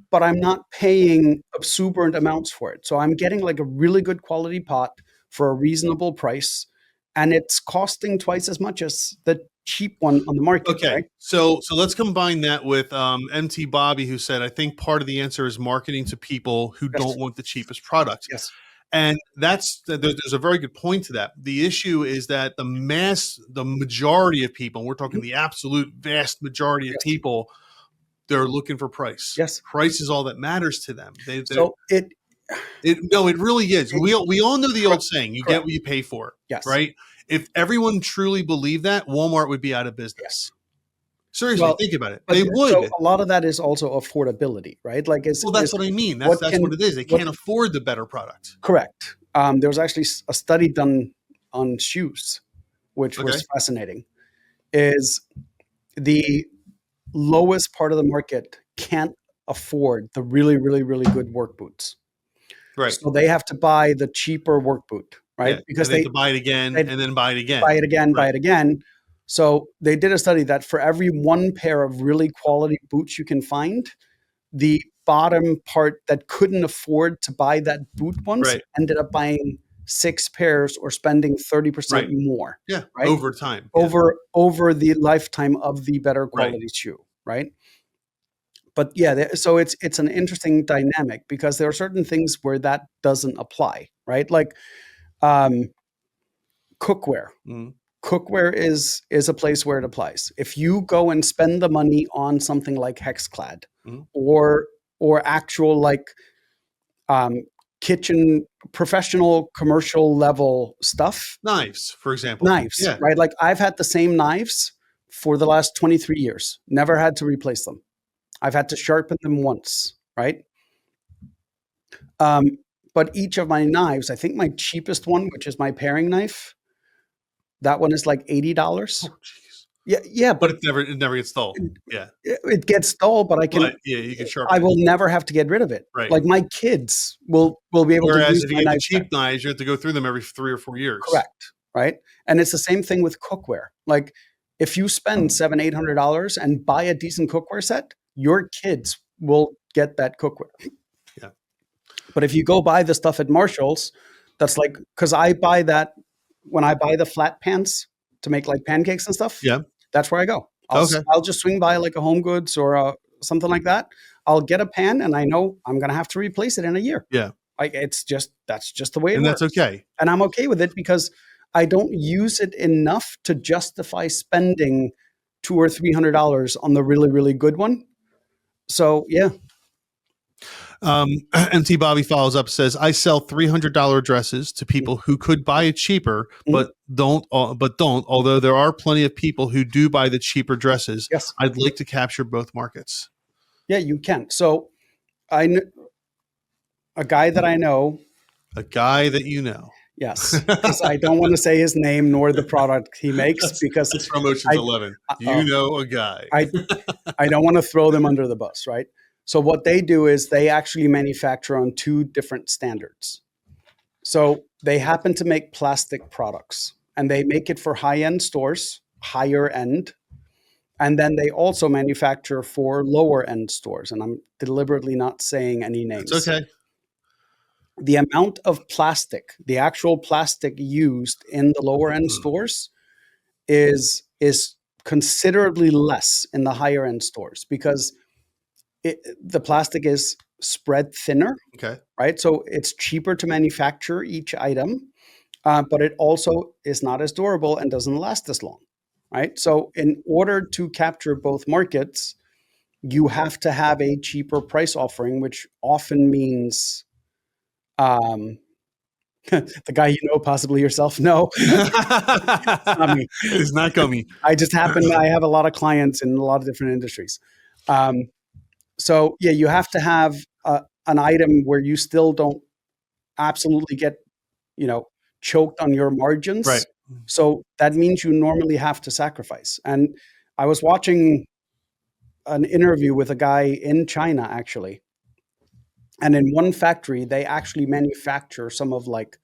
S2: But I'm not paying exuberant amounts for it. So I'm getting like a really good quality pot for a reasonable price. And it's costing twice as much as the cheap one on the market,
S1: Okay,
S2: right?
S1: so let's combine that with MT Bobby, who said, "I think part of the answer is marketing to people who
S2: Yes.
S1: don't want the cheapest product."
S2: Yes.
S1: And there's a very good point to that. The issue is that the majority of people, and we're talking
S2: Mhm.
S1: the absolute vast majority of
S2: Yes.
S1: people, they're looking for price.
S2: Yes.
S1: Price is all that matters to them.
S2: So it
S1: No, it really is.
S2: it
S1: We all know the
S2: correct.
S1: old saying, "You get
S2: Correct.
S1: what you pay for."
S2: Yes.
S1: Right? If everyone truly believed that, Walmart would be out of business.
S2: Yes.
S1: Seriously,
S2: Well,
S1: think about it.
S2: but
S1: They
S2: so
S1: would.
S2: a lot of that is also affordability, right? Like
S1: Well, that's what I mean.
S2: what
S1: That's
S2: can
S1: what it is. They
S2: what
S1: can't afford the better product.
S2: correct. There was actually a study done on shoes, which
S1: Okay.
S2: was fascinating. Is the lowest part of the market can't afford the really, really, really good work boots.
S1: Right.
S2: So they have to buy the cheaper work boot, right?
S1: Yeah.
S2: Because
S1: And they have to buy it again
S2: they
S1: and then buy it again.
S2: buy it again, buy
S1: Right.
S2: it again. So they did a study that for every one pair of really quality boots you can find, the bottom part that couldn't afford to buy that boot once
S1: Right.
S2: ended up buying 6 pairs or spending 30%
S1: Right.
S2: more,
S1: Yeah.
S2: right?
S1: Over time. Yeah.
S2: Over the lifetime of the better
S1: Right.
S2: quality shoe, right? But yeah, so it's an interesting dynamic because there are certain things where that doesn't apply, right? Like um, cookware.
S1: Mhm.
S2: Cookware is a place where it applies. If you go and spend the money on something like Hexclad
S1: Mhm.
S2: or actual like um, kitchen professional commercial level stuff,
S1: Knives, for example.
S2: knives,
S1: Yeah.
S2: right? Like I've had the same knives for the last 23 years, never had to replace them. I've had to sharpen them once, right? Um, but each of my knives, I think my cheapest one, which is my paring knife, that one is like $80.
S1: Oh, jeez.
S2: Yeah, yeah,
S1: But
S2: but
S1: it never gets dull. Yeah.
S2: it gets dull, but
S1: But yeah, you can sharpen
S2: I
S1: it.
S2: will never have to get rid of it.
S1: Right.
S2: Like my kids will be able to
S1: Whereas
S2: use
S1: if you
S2: my
S1: get the
S2: knives back.
S1: cheap knives, you have to go through them every 3 or 4 years.
S2: Correct, right? And it's the same thing with cookware. Like if you spend $700-800 and buy a decent cookware set, your kids will get that cookware.
S1: Yeah.
S2: But if you go buy the stuff at Marshall's, that's like because I buy that when I buy the flat pans to make like pancakes and stuff.
S1: Yeah.
S2: That's where I go.
S1: Okay.
S2: I'll just swing by like a Home Goods or something like that. I'll get a pan, and I know I'm gonna have to replace it in a year.
S1: Yeah.
S2: Like that's just the way it
S1: And
S2: works,
S1: that's okay.
S2: and I'm okay with it because I don't use it enough to justify spending $200 or $300 on the really really good one. So yeah,
S1: MT Bobby follows up, says, "I sell $300 dresses to people who could buy it cheaper,
S2: Mhm.
S1: but don't. Although there are plenty of people who do buy the cheaper dresses.
S2: yes,
S1: I'd like to capture both markets."
S2: yeah, you can. So a guy that I know,
S1: A guy that you know.
S2: yes, because I don't want to say his name nor the product he makes because
S1: That's from Ocean's
S2: I
S1: 11.
S2: uh,
S1: You know a guy.
S2: I don't want to throw them under the bus, right? So what they do is they actually manufacture on 2 different standards. So they happen to make plastic products and they make it for high-end stores, higher end, and then they also manufacture for lower end stores. And I'm deliberately not saying any names.
S1: It's okay.
S2: The amount of plastic, the actual plastic used in the lower end stores is considerably less in the higher end stores because the plastic is spread thinner,
S1: Okay.
S2: right? So it's cheaper to manufacture each item, but it also is not as durable and doesn't last as long, right? So in order to capture both markets, you have to have a cheaper price offering, which often means um, the guy you know, possibly yourself. No, it's not me.
S1: It's not gummy.
S2: I have a lot of clients in a lot of different industries. So yeah, you have to have an item where you still don't absolutely get, choked on your margins.
S1: Right.
S2: So that means you normally have to sacrifice. And I was watching an interview with a guy in China actually. And in one factory, they actually manufacture some of like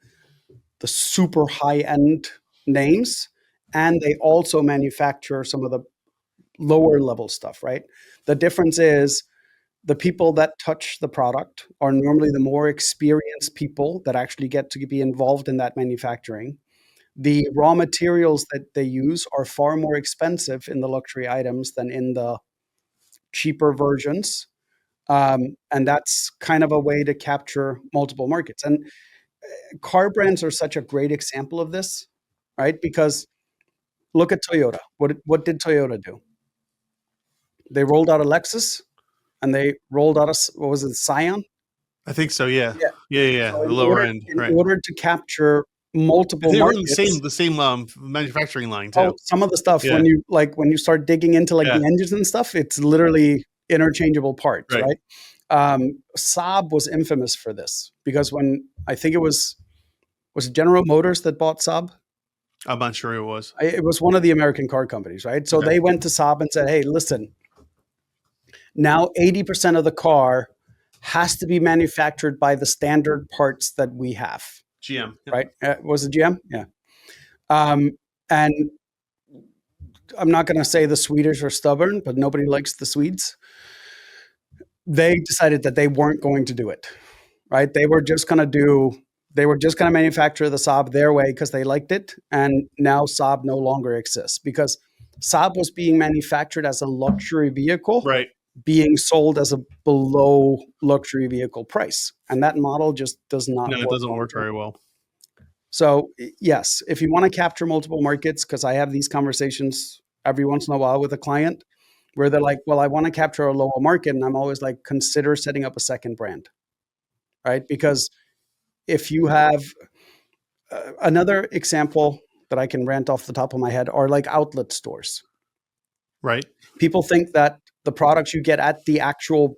S2: the super high end names. And they also manufacture some of the lower level stuff, right? The difference is the people that touch the product are normally the more experienced people that actually get to be involved in that manufacturing. the raw materials that they use are far more expensive in the luxury items than in the cheaper versions. And that's kind of a way to capture multiple markets. And car brands are such a great example of this, right? Because look at Toyota. What did Toyota do? They rolled out a Lexus and they rolled out what was it, Scion?
S1: I think so. Yeah.
S2: Yeah.
S1: Yeah.
S2: So
S1: The lower end.
S2: in
S1: Right.
S2: order to capture multiple
S1: They were in
S2: markets,
S1: the same manufacturing line
S2: oh,
S1: too.
S2: some of the stuff
S1: Yeah.
S2: when you start digging into like
S1: Yeah.
S2: the engines and stuff, it's literally interchangeable parts,
S1: Right.
S2: right? Saab was infamous for this because when I think it was it General Motors that bought Saab?
S1: I'm not sure who it was.
S2: It was one of the American car companies, right? So
S1: Okay.
S2: they went to Saab and said, "Hey, listen, now 80% of the car has to be manufactured by the standard parts that we have."
S1: GM. Yep.
S2: Right? Was it GM? Yeah. And I'm not going to say the Swedish are stubborn, but nobody likes the Swedes. They decided that they weren't going to do it, right? They were just going to manufacture the Saab their way because they liked it. And now Saab no longer exists because Saab was being manufactured as a luxury vehicle,
S1: Right.
S2: being sold as a below luxury vehicle price. And that model just does not work.
S1: No, it doesn't work very well.
S2: So yes, if you want to capture multiple markets, because I have these conversations every once in a while with a client where they're like, well, I want to capture a lower market. And I'm always like, consider setting up a second brand, right? Because if you have another example that I can rant off the top of my head are like outlet stores.
S1: Right.
S2: People think that the products you get at the actual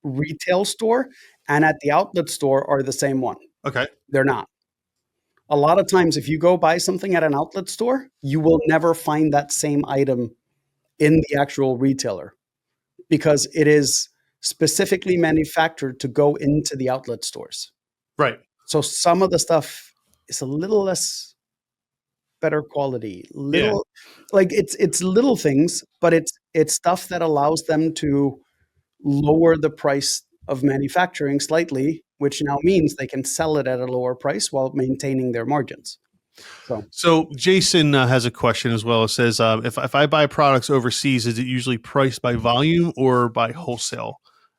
S2: retail store and at the outlet store are the same one.
S1: Okay.
S2: They're not. A lot of times, if you go buy something at an outlet store, you will never find that same item in the actual retailer because it is specifically manufactured to go into the outlet stores.
S1: Right.
S2: So some of the stuff is a little less better quality, like it's little things, but it's stuff that allows them to lower the price of manufacturing slightly, which now means they can sell it at a lower price while maintaining their margins.
S1: So Jason has a question as well. It says, if I buy products overseas, is it usually priced by volume or by wholesale?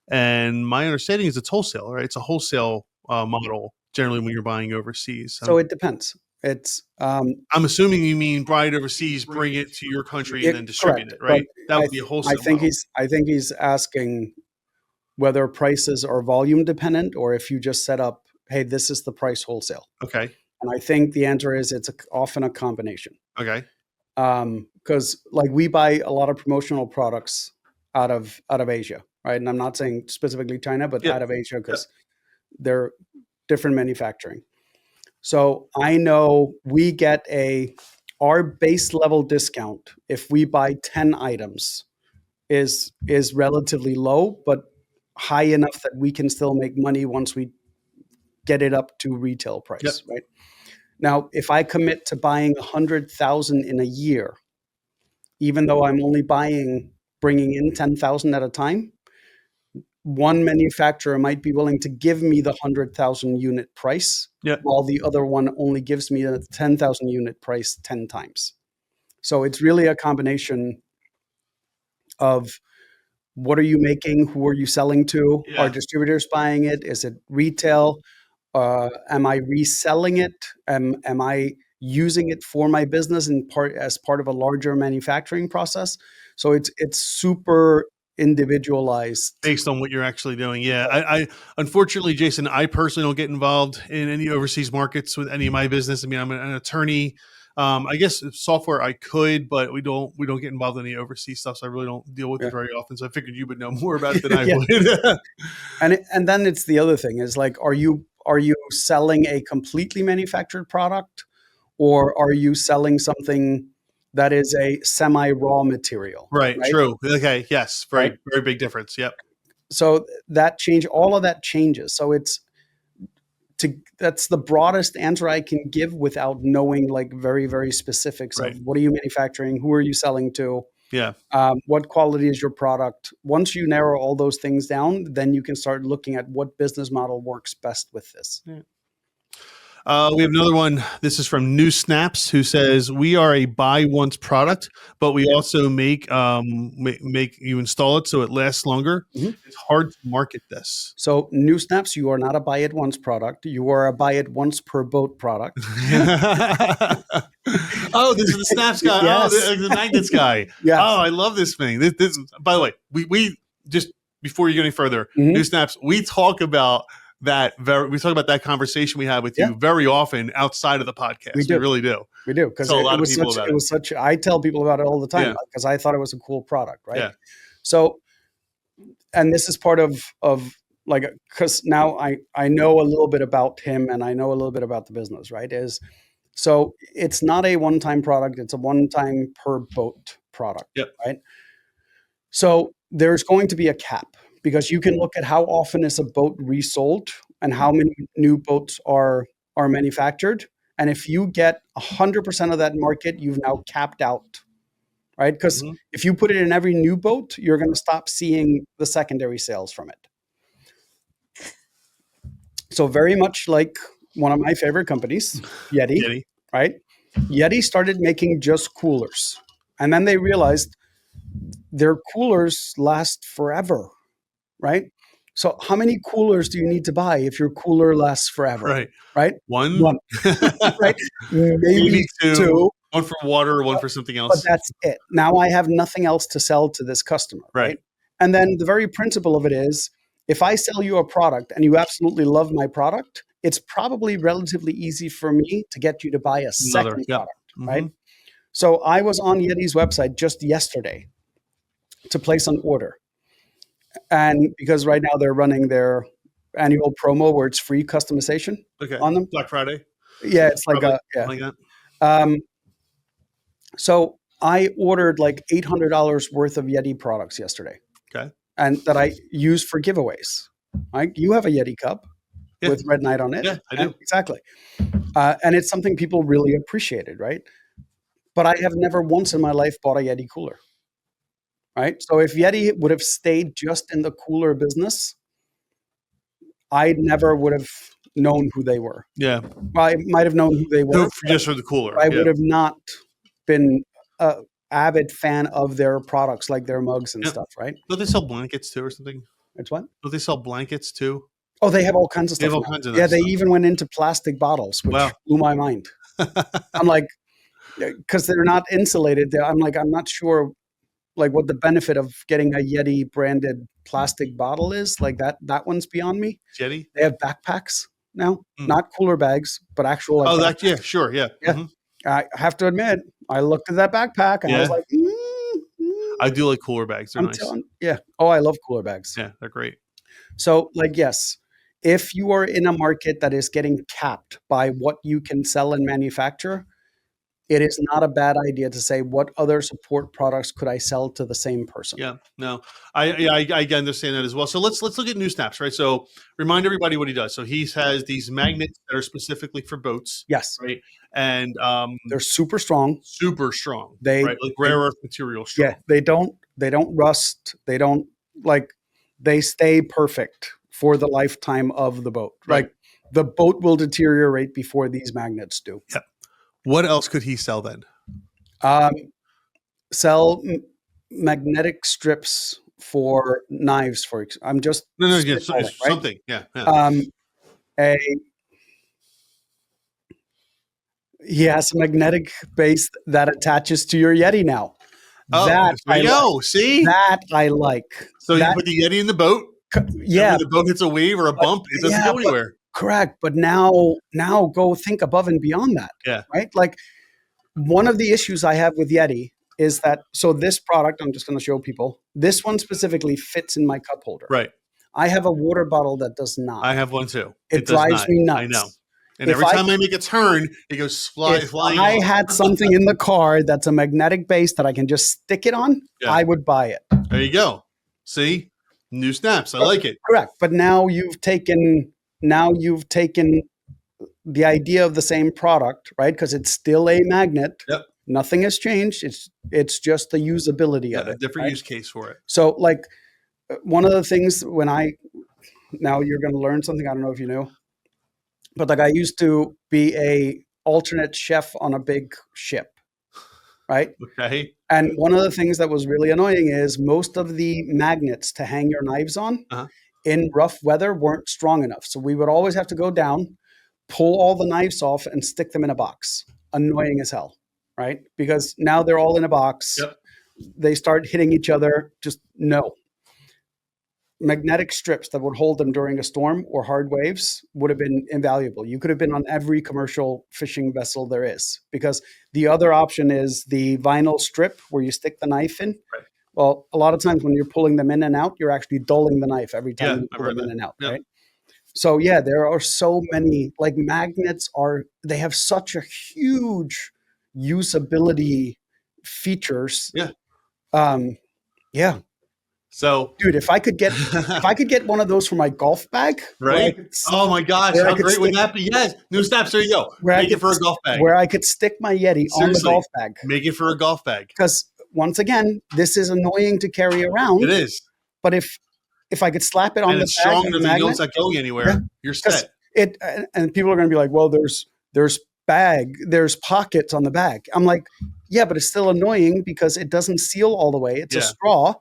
S1: And my understanding is it's wholesale, right? It's a wholesale model generally when you're buying overseas.
S2: So it depends. It's
S1: I'm assuming you mean buy it overseas, bring it to your country, and then distribute
S2: correct,
S1: it, right?
S2: but
S1: That would be a wholesale model.
S2: I think he's asking whether prices are volume dependent or if you just set up, hey, this is the price wholesale.
S1: Okay.
S2: And I think the answer is it's often a combination.
S1: Okay.
S2: Because like we buy a lot of promotional products out of Asia, right? And I'm not saying specifically China, but out of Asia because they're different manufacturing. So I know we get our base level discount if we buy 10 items is relatively low, but high enough that we can still make money once we get it up to retail price, right? Now, if I commit to buying 100,000 in a year, even though I'm only bringing in 10,000 at a time, one manufacturer might be willing to give me the 100,000 unit price, while the other one only gives me the 10,000 unit price 10 times. So it's really a combination of what are you making? Who are you selling to? Are distributors buying it? Is it retail? Am I reselling it? Am I using it for my business as part of a larger manufacturing process? So it's super individualized
S1: based on what you're actually doing. I unfortunately, Jason, I personally don't get involved in any overseas markets with any of my business. I mean, I'm an attorney. I guess software I could, but we don't get involved in any overseas stuff. So I really don't deal with it very often. So I figured you would know more about it than I would.
S2: And then it's the other thing is like, are you selling a completely manufactured product, or are you selling something that is a semi-raw material?
S1: Right. True. Okay. Yes. Very big difference. Yep.
S2: So all of that changes. So that's the broadest answer I can give without knowing like very, very specifics of what are you manufacturing? Who are you selling to?
S1: Yeah.
S2: What quality is your product? Once you narrow all those things down, then you can start looking at what business model works best with this.
S1: Yeah. We have another one. This is from New Snaps, who says, "We are a buy once product, but we also make you install it so it lasts longer.
S2: Mhm.
S1: It's hard to market this."
S2: So New Snaps, you are not a buy it once product. You are a buy it once per boat product.
S1: Oh, this is the snaps guy. Oh,
S2: Yes.
S1: the magnets guy.
S2: Yes.
S1: Oh, I love this thing. This. By the way, we just before you go any further,
S2: Mhm.
S1: New Snaps. We talk about that conversation we had with you
S2: Yeah.
S1: very often outside of the podcast.
S2: We do.
S1: really do.
S2: We do, because
S1: Tell a lot
S2: it
S1: of
S2: was
S1: people
S2: such
S1: about
S2: it
S1: it.
S2: was such I tell people about it all the time
S1: Yeah.
S2: because I thought it was a cool product, right?
S1: Yeah.
S2: So, and this is part of like, because now I know a little bit about him and I know a little bit about the business, right? So it's not a one-time product, it's a one-time per boat product,
S1: Yep.
S2: right? So there's going to be a cap, because you can look at how often is a boat resold and how many new boats are manufactured. And if you get 100% of that market, you've now capped out, right? Because
S1: Mhm.
S2: if you put it in every new boat, you're going to stop seeing the secondary sales from it. So very much like one of my favorite companies, Yeti,
S1: Yeti.
S2: right? Yeti started making just coolers. And then they realized their coolers last forever, right? So how many coolers do you need to buy if your cooler lasts forever?
S1: Right.
S2: Right?
S1: One.
S2: Right? Maybe two,
S1: One for water, one for something
S2: but
S1: else.
S2: that's it. Now I have nothing else to sell to this customer, right? And then the very principle of it is, if I sell you a product and you absolutely love my product, it's probably relatively easy for me to get you to buy a second product, right? So I was on Yeti's website just yesterday to place an order. And because right now they're running their annual promo where it's free customization on them.
S1: Black Friday.
S2: Yeah, it's like
S1: Probably,
S2: yeah.
S1: like that.
S2: So I ordered like $800 worth of Yeti products yesterday.
S1: Okay.
S2: And that I use for giveaways. Right? You have a Yeti cup with Red Knight on it.
S1: Yeah, I do.
S2: Exactly. And it's something people really appreciated, right? But I have never once in my life bought a Yeti cooler. Right? So if Yeti would have stayed just in the cooler business, I never would have known who they were.
S1: Yeah.
S2: Well, I might have known who they were.
S1: Just for the cooler.
S2: I would have not been an avid fan of their products, like their mugs and stuff, right?
S1: Don't they sell blankets too or something?
S2: It's what?
S1: Don't they sell blankets too?
S2: Oh, they have all kinds of stuff.
S1: They have all kinds of
S2: yeah,
S1: that
S2: they
S1: stuff.
S2: even went into plastic bottles, which blew my mind. I'm like, because they're not insulated. I'm like, I'm not sure like what the benefit of getting a Yeti branded plastic bottle is. Like that one's beyond me.
S1: Yeti?
S2: They have backpacks now, not cooler bags, but actual. Like,
S1: that, yeah, sure, yeah.
S2: Yeah. Mm-hmm. I have to admit, I looked at that backpack and I was like,
S1: I do like cooler bags. They're nice.
S2: Yeah. Oh, I love cooler bags.
S1: Yeah, they're great.
S2: So, like, yes, if you are in a market that is getting capped by what you can sell and manufacture, it is not a bad idea to say, what other support products could I sell to the same person?
S1: Yeah, no, I understand that as well. So let's look at New Snaps, right? So remind everybody what he does. So he has these magnets that are specifically for boats.
S2: Yes.
S1: Right. And
S2: they're super strong.
S1: Super strong.
S2: They
S1: like rare earth material strong.
S2: Yeah, they don't rust. They don't they stay perfect for the lifetime of the boat.
S1: Right.
S2: Like the boat will deteriorate before these magnets do.
S1: Yeah. What else could he sell then?
S2: Sell magnetic strips for knives. I'm just
S1: something. Yeah.
S2: He has a magnetic base that attaches to your Yeti now.
S1: Oh,
S2: that
S1: see
S2: that I like.
S1: So you put the Yeti in the boat.
S2: Yeah,
S1: when the boat hits a wave or a bump, it doesn't go anywhere.
S2: Correct. But now go think above and beyond that.
S1: Yeah.
S2: Right. Like one of the issues I have with Yeti is that, so this product, I'm just going to show people, this one specifically fits in my cup holder.
S1: Right.
S2: I have a water bottle that does not.
S1: I have one too.
S2: It drives me nuts.
S1: I know. And every time I make a turn, it goes flying.
S2: I had something in the car that's a magnetic base that I can just stick it on, I would buy it.
S1: There you go. See? New Snaps. I like it.
S2: Correct. But now you've taken the idea of the same product, right? Because it's still a magnet.
S1: Yep.
S2: Nothing has changed. It's just the usability of it.
S1: A different use case for it.
S2: So like one of the things now you're going to learn something. I don't know if you know. But like I used to be a alternate chef on a big ship, right?
S1: Okay.
S2: And one of the things that was really annoying is most of the magnets to hang your knives on
S1: Uh-huh.
S2: in rough weather weren't strong enough. So we would always have to go down, pull all the knives off, and stick them in a box. Annoying as hell, right? Because now they're all in a box.
S1: Yep.
S2: They start hitting each other. Just no. Magnetic strips that would hold them during a storm or hard waves would have been invaluable. You could have been on every commercial fishing vessel there is, because the other option is the vinyl strip where you stick the knife in.
S1: Right.
S2: Well, a lot of times when you're pulling them in and out, you're actually dulling the knife every time
S1: Yeah,
S2: you
S1: I've
S2: pull
S1: heard
S2: them in
S1: that.
S2: and out,
S1: Yep.
S2: right? So yeah, there are so many, like magnets they have such a huge usability features.
S1: Yeah.
S2: Yeah.
S1: So,
S2: Dude, if I could get one of those for my golf bag,
S1: right? Oh my gosh,
S2: where I
S1: how
S2: could
S1: great would
S2: stick-
S1: that be? Yes, new snaps. There you go.
S2: where I
S1: Make it
S2: could
S1: for a golf bag.
S2: where I could stick my Yeti on the
S1: Seriously.
S2: golf bag.
S1: Make it for a golf bag.
S2: Because once again, this is annoying to carry around.
S1: It is.
S2: But if I could slap it on
S1: And
S2: the
S1: it's
S2: bag
S1: strong
S2: with a
S1: enough that you don't
S2: magnet,
S1: start going anywhere.
S2: Yeah.
S1: You're
S2: 'cause
S1: set.
S2: and people are going to be like, well, there's pockets on the bag. I'm like, yeah, but it's still annoying because it doesn't seal all the way. It's a
S1: Yeah.
S2: straw.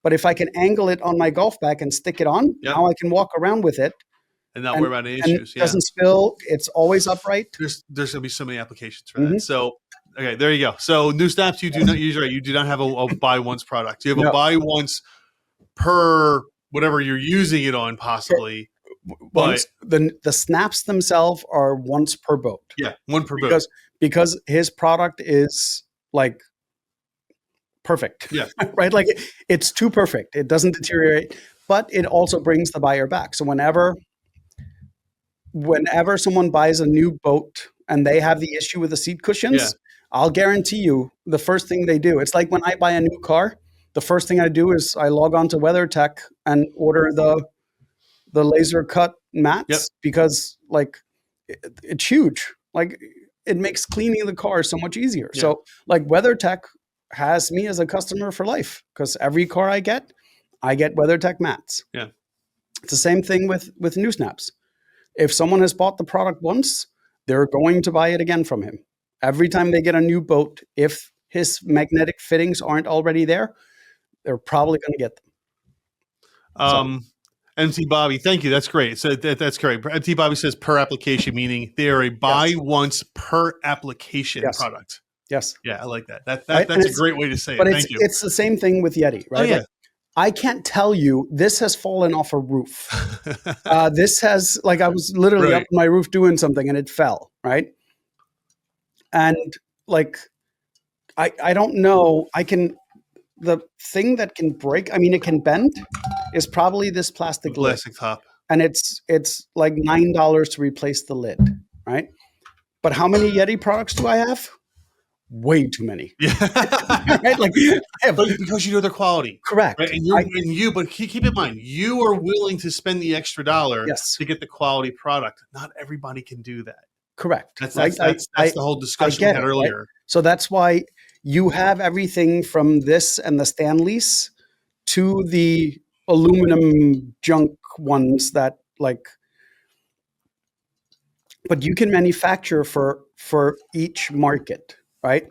S2: But if I can angle it on my golf bag and stick it on,
S1: Yep.
S2: now I can walk around with it.
S1: And not worry about any
S2: And
S1: issues.
S2: it doesn't spill. It's always upright.
S1: There's going to be so many applications for
S2: Mhm.
S1: that. So, okay, there you go. So, new snaps, you do not use, right? You do not have a buy once product. You have
S2: No.
S1: a buy once per whatever you're using it on, possibly.
S2: Once the snaps themselves are once per boat.
S1: Yeah, one per boat.
S2: Because his product is like perfect.
S1: Yeah.
S2: Right? Like it's too perfect. It doesn't deteriorate, but it also brings the buyer back. So whenever someone buys a new boat and they have the issue with the seat cushions,
S1: Yeah.
S2: I'll guarantee you the first thing they do, it's like when I buy a new car, the first thing I do is I log on to WeatherTech and order the laser cut mats.
S1: Yep.
S2: Because like it's huge. Like it makes cleaning the car so much easier.
S1: Yeah.
S2: So like WeatherTech has me as a customer for life, because every car I get WeatherTech mats.
S1: Yeah.
S2: It's the same thing with new snaps. If someone has bought the product once, they're going to buy it again from him. Every time they get a new boat, if his magnetic fittings aren't already there, they're probably going to get them.
S1: MT Bobby, thank you. That's great. So that's great. MT Bobby says per application, meaning they are a buy once per application product.
S2: Yes.
S1: Yeah, I like that.
S2: Right?
S1: That's a great way to say it.
S2: But
S1: Thank you.
S2: It's the same thing with Yeti, right?
S1: Oh, yeah.
S2: Like, I can't tell you this has fallen off a roof. This has, like, I was literally up on my roof doing something and it fell, right? And like, I don't know. The thing that can break, I mean, it can bend, is probably this plastic
S1: top.
S2: And it's like $9 to replace the lid, right? But how many Yeti products do I have? Way too many.
S1: Yeah.
S2: Right? Like,
S1: but because you know their quality.
S2: Correct.
S1: Right? But keep in mind, you are willing to spend the extra dollar to get the quality product. Not everybody can do that.
S2: Correct.
S1: That's the whole discussion we had earlier.
S2: Right? So that's why you have everything from this and the Stanleys to the aluminum junk ones that like, but you can manufacture for each market, right?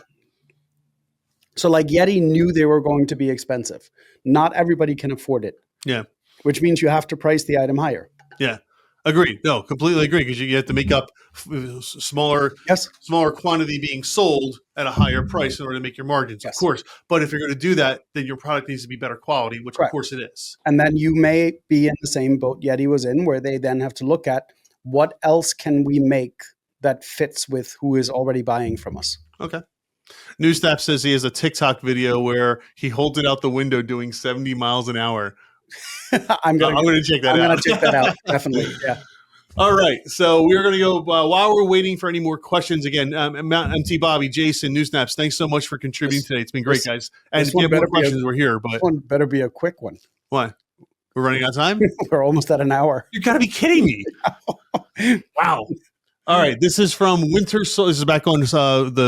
S2: So like Yeti knew they were going to be expensive. Not everybody can afford it.
S1: Yeah.
S2: Which means you have to price the item higher.
S1: Yeah. Agreed. No, completely agree, because you have to make up smaller quantity being sold at a higher price in order to make your margins, of course. But if you're going to do that, then your product needs to be better quality, which of course it is.
S2: And then you may be in the same boat Yeti was in, where they then have to look at what else can we make that fits with who is already buying from us.
S1: Okay. Newsnap says he has a TikTok video where he holds it out the window doing 70 miles an hour.
S2: I'm going
S1: to check that out.
S2: I'm going to check that out. Definitely. Yeah.
S1: All right. So we're going to go while we're waiting for any more questions. Again, MT Bobby, Jason, Newsnaps, thanks so much for contributing today. It's been great, guys. And if you have more questions, we're here. But
S2: this one better be a quick one.
S1: What? We're running out of time?
S2: We're almost at an hour.
S1: You got to be kidding me. Wow. All right. This is from This is back on the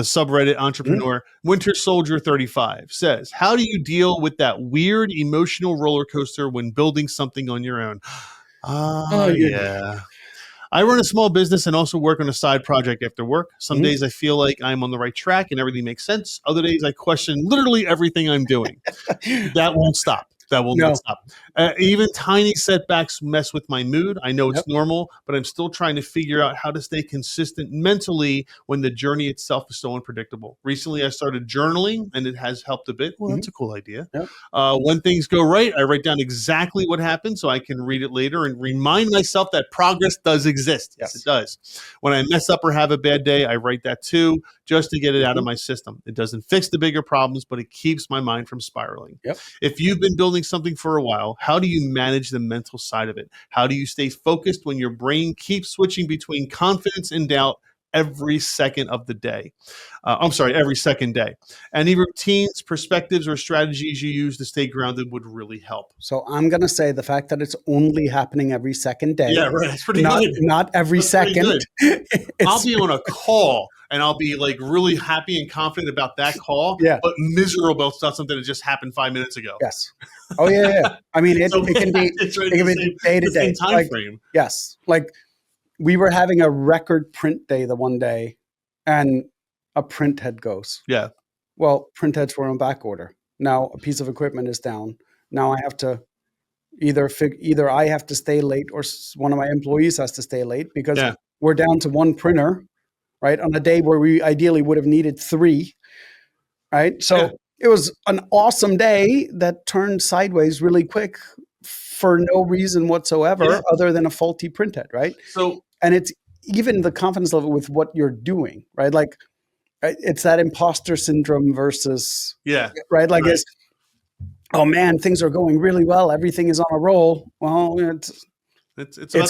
S1: subreddit Entrepreneur. Winter Soldier 35 says, how do you deal with that weird emotional roller coaster when building something on your own? Yeah. I run a small business and also work on a side project after work. Some
S2: Mhm.
S1: days I feel like I'm on the right track and everything makes sense. Other days I question literally everything I'm doing. That won't stop. That will not
S2: No.
S1: stop. Even tiny setbacks mess with my mood. I know it's
S2: Yep.
S1: normal, but I'm still trying to figure out how to stay consistent mentally when the journey itself is so unpredictable. Recently, I started journaling, and it has helped a bit. Well, that's
S2: Mhm.
S1: a cool idea.
S2: Yep.
S1: When things go right, I write down exactly what happened so I can read it later and remind myself that progress does exist. Yes, it
S2: Yes.
S1: does. When I mess up or have a bad day, I write that too, just to get it out of
S2: Mhm.
S1: my system. It doesn't fix the bigger problems, but it keeps my mind from spiraling.
S2: Yep.
S1: If you've been building something for a while, how do you manage the mental side of it? How do you stay focused when your brain keeps switching between confidence and doubt every second of the day? I'm sorry, every second day. Any routines, perspectives, or strategies you use to stay grounded would really help.
S2: So I'm going to say the fact that it's only happening every second day,
S1: Yeah, right. That's pretty
S2: not
S1: good.
S2: not every
S1: That's pretty
S2: second.
S1: good. I'll
S2: It's
S1: be on a call and I'll be like really happy and confident about that call,
S2: yeah.
S1: but miserable about something that just happened 5 minutes ago.
S2: Yes. Oh yeah, yeah. I mean,
S1: So
S2: it can be
S1: it's right
S2: it
S1: in
S2: can
S1: the
S2: be day to
S1: the same
S2: day.
S1: time
S2: Like
S1: frame.
S2: yes, like we were having a record print day the one day, and a print head goes.
S1: Yeah.
S2: Well, print heads were on back order. Now a piece of equipment is down. Now I have to either I have to stay late or one of my employees has to stay late because
S1: Yeah.
S2: we're down to one printer, right? On a day where we ideally would have needed three, right?
S1: Yeah.
S2: So it was an awesome day that turned sideways really quick for no reason whatsoever
S1: Yeah.
S2: other than a faulty printhead, right?
S1: So
S2: And it's even the confidence level with what you're doing, right? Like it's that imposter syndrome versus,
S1: yeah.
S2: right? Like
S1: Right.
S2: it's, oh man, things are going really well. Everything is on a roll. Well,
S1: It's about to hit
S2: it's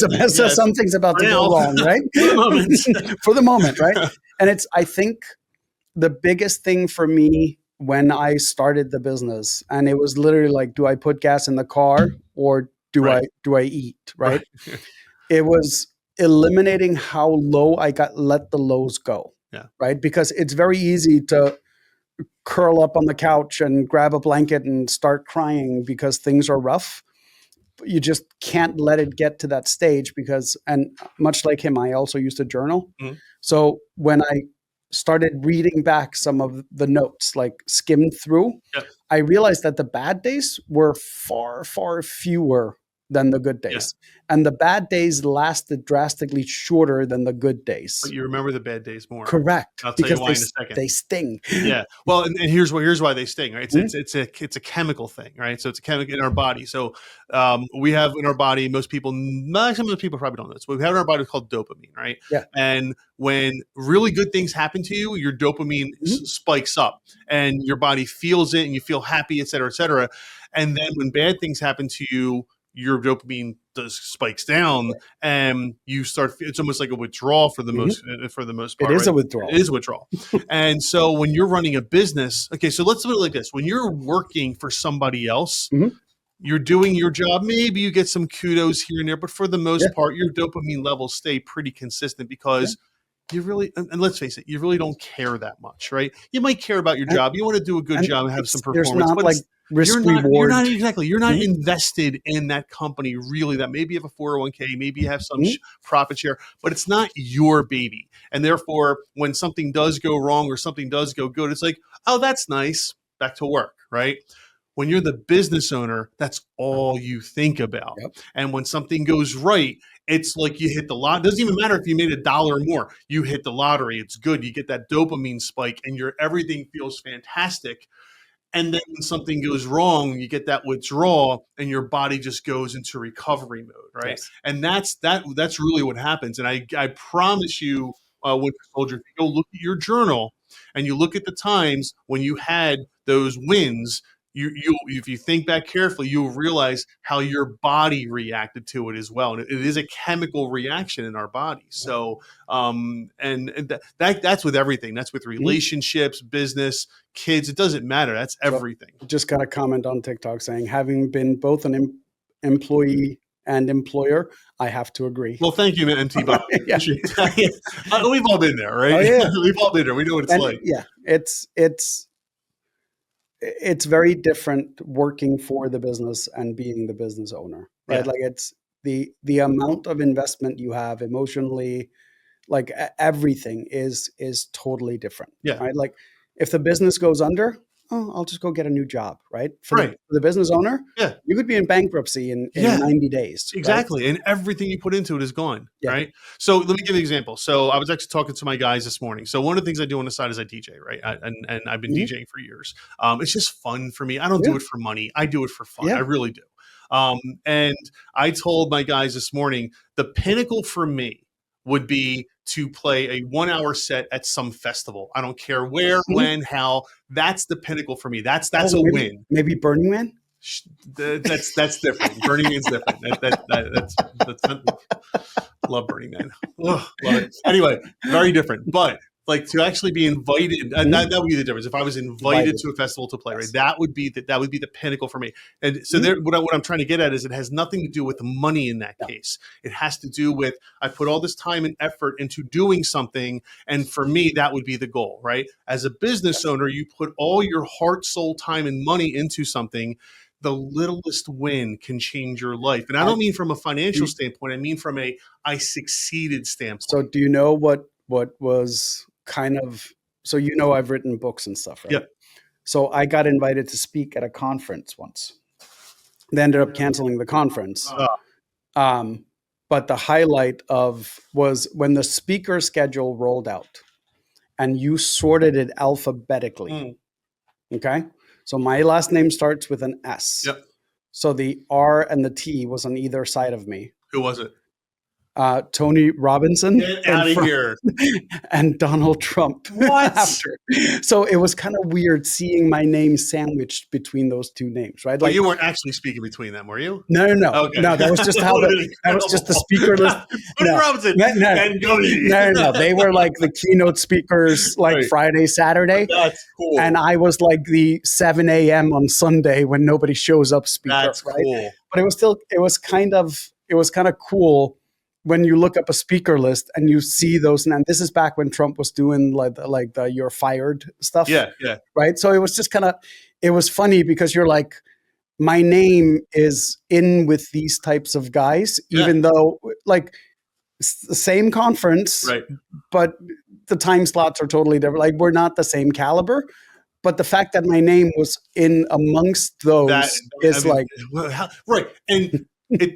S1: the
S2: a, so
S1: yeah,
S2: something's about
S1: for
S2: to go
S1: now.
S2: wrong, right?
S1: For the moment.
S2: For the moment, right? And it's, I think the biggest thing for me when I started the business, and it was literally like, do I put gas in the car or
S1: Right.
S2: do I eat? Right.
S1: Right.
S2: It was eliminating how low I got, let the lows go.
S1: Yeah.
S2: Right. Because it's very easy to curl up on the couch and grab a blanket and start crying because things are rough. You just can't let it get to that stage because, and much like him, I also used to journal.
S1: Mhm.
S2: So when I started reading back some of the notes, like skimmed through,
S1: Yep.
S2: I realized that the bad days were far, far fewer than the good
S1: Yeah.
S2: days. And the bad days lasted drastically shorter than the good days.
S1: But you remember the bad days more.
S2: Correct.
S1: I'll tell you
S2: Because
S1: why in a second.
S2: they sting.
S1: Yeah. Well, and here's why they sting, right?
S2: Mhm.
S1: It's a chemical thing, right? So it's a chemical in our body. So we have in our body, some of the people probably don't know this, but we have in our body called dopamine, right?
S2: Yeah.
S1: And when really good things happen to you, your dopamine
S2: Mhm.
S1: spikes up and your body feels it and you feel happy, et cetera, et cetera. And then when bad things happen to you, your dopamine spikes down and you start, it's almost like a withdrawal for the
S2: Mhm.
S1: most
S2: It
S1: part,
S2: is
S1: right?
S2: a withdrawal.
S1: It is a withdrawal. And so when you're running a business, okay, so let's put it like this. When you're working for somebody else,
S2: Mhm.
S1: you're doing your job. Maybe you get some kudos here and there, but for the
S2: Yeah.
S1: most part, your dopamine levels stay pretty consistent
S2: Yeah.
S1: because you really, and let's face it, you really don't care that much, right? You might care about your
S2: And,
S1: job. You want to do a good
S2: and
S1: job and have some
S2: there's
S1: performance,
S2: not
S1: but
S2: like risk
S1: you're
S2: reward.
S1: not exactly, you're not
S2: Mhm.
S1: invested in that company really that maybe you have a 401k, maybe you have some
S2: Mhm.
S1: profit share, but it's not your baby. And therefore, when something does go wrong or something does go good, it's like, oh, that's nice. Back to work, right? When you're the business owner, that's all you think about.
S2: Yep.
S1: And when something goes right, it's like you hit the lot. It doesn't even matter if you made $1 more. You hit the lottery. It's good. You get that dopamine spike, and everything feels fantastic. And then when something goes wrong, you get that withdrawal, and your body just goes into recovery mode, right?
S2: Yes.
S1: And that's really what happens. And I promise you, Winter Soldier, if you go look at your journal and you look at the times when you had those wins, you if you think back carefully, you'll realize how your body reacted to it as well. And it is a chemical reaction in our body. So and that's with everything. That's with
S2: Mhm.
S1: relationships, business, kids. It doesn't matter. That's
S2: So
S1: everything.
S2: just got a comment on TikTok saying, having been both an employee and employer, I have to agree.
S1: Well, thank you, MT Bob.
S2: Yeah.
S1: Appreciate that. We've all been there, right?
S2: Oh yeah.
S1: We've all been there. We know what it's
S2: And
S1: like.
S2: yeah, it's very different working for the business and being the business owner, right?
S1: Yeah.
S2: Like the amount of investment you have emotionally, like everything is totally different.
S1: Yeah.
S2: Right. Like if the business goes under, oh, I'll just go get a new job. Right. For
S1: Right.
S2: the business owner,
S1: Yeah.
S2: you could be in bankruptcy in
S1: Yeah.
S2: 90 days.
S1: Exactly.
S2: Right?
S1: And everything you put into it is gone.
S2: Yeah.
S1: Right. So let me give you an example. So I was actually talking to my guys this morning. So one of the things I do on the side is I DJ, right? And I've been DJing for years. It's just fun for me. I don't do it for money. I do it for fun. I really do. And I told my guys this morning, the pinnacle for me would be to play a 1 hour set at some festival. I don't care where, when, how. That's the pinnacle for me. That's a win.
S2: Maybe Burning Man.
S1: That's different. Burning Man's different. That's love Burning Man. Ugh, love it. Anyway, very different. But like to actually be invited, that would be the difference. If I was invited to a festival to play, right, that would be the pinnacle for me. And so there, what I'm trying to get at is it has nothing to do with the money in that case. It has to do with I put all this time and effort into doing something, and for me, that would be the goal, right? As a business owner, you put all your heart, soul, time, and money into something. The littlest win can change your life. And I don't mean from a financial standpoint. I mean from I succeeded standpoint.
S2: So do you know what was kind of, so I've written books and stuff, right?
S1: Yep.
S2: So I got invited to speak at a conference once. They ended up canceling the conference. But the highlight was when the speaker schedule rolled out and you sorted it alphabetically. Okay. So my last name starts with an S.
S1: Yep.
S2: So the R and the T was on either side of me.
S1: Who was it?
S2: Tony Robinson.
S1: Get out of here.
S2: And Donald Trump.
S1: What?
S2: After. So it was kind of weird seeing my name sandwiched between those two names, right?
S1: Like, you weren't actually speaking between them, were you?
S2: No.
S1: Okay.
S2: No, that was just how that was just the speaker list.
S1: Tony Robinson and Gummi.
S2: No. They were like the keynote speakers like Friday, Saturday.
S1: That's cool.
S2: And I was like the 7 a.m. on Sunday when nobody shows up speaker.
S1: That's
S2: cool. But it was kind of cool when you look up a speaker list and you see those, and this is back when Trump was doing like the you're fired stuff.
S1: Yeah.
S2: Right. So it was just it was funny because you're like, my name is in with these types of guys, even though like it's the same conference,
S1: right? But
S2: the time slots are totally different. Like we're not the same caliber. But the fact that my name was in amongst those
S1: right. And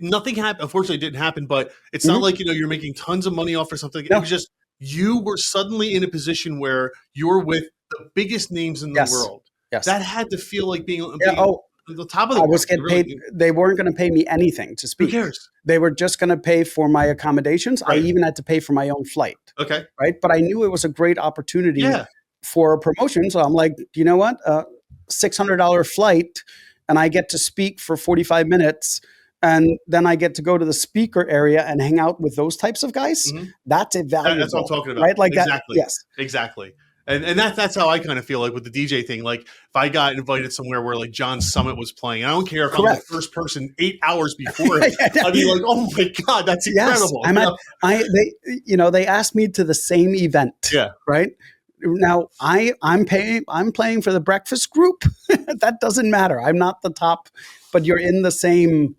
S1: nothing happened. Unfortunately, it didn't happen. But it's not like you're making tons of money off or something. No. It was just you were suddenly in a position where you're with the biggest names in the world.
S2: Yes,
S1: that had to feel like being on the top of the.
S2: I was getting paid. They weren't going to pay me anything to speak.
S1: Who cares?
S2: They were just going to pay for my accommodations. Right. I even had to pay for my own flight.
S1: Okay,
S2: right. But I knew it was a great opportunity for a promotion. So I'm like, you know what? $600 flight, and I get to speak for 45 minutes. And then I get to go to the speaker area and hang out with those types of guys. Mm-hmm. That's invaluable.
S1: That's what I'm talking about.
S2: Right? Like
S1: exactly.
S2: That. Yes.
S1: Exactly. And that's how I kind of feel like with the DJ thing. Like if I got invited somewhere where like John Summit was playing, I don't care if I'm the first person 8 hours before it. I'd be like, oh my God, that's incredible.
S2: Yes. They asked me to the same event.
S1: Yeah.
S2: Right. Now I'm playing for the breakfast group. That doesn't matter. I'm not the top, but you're in the same.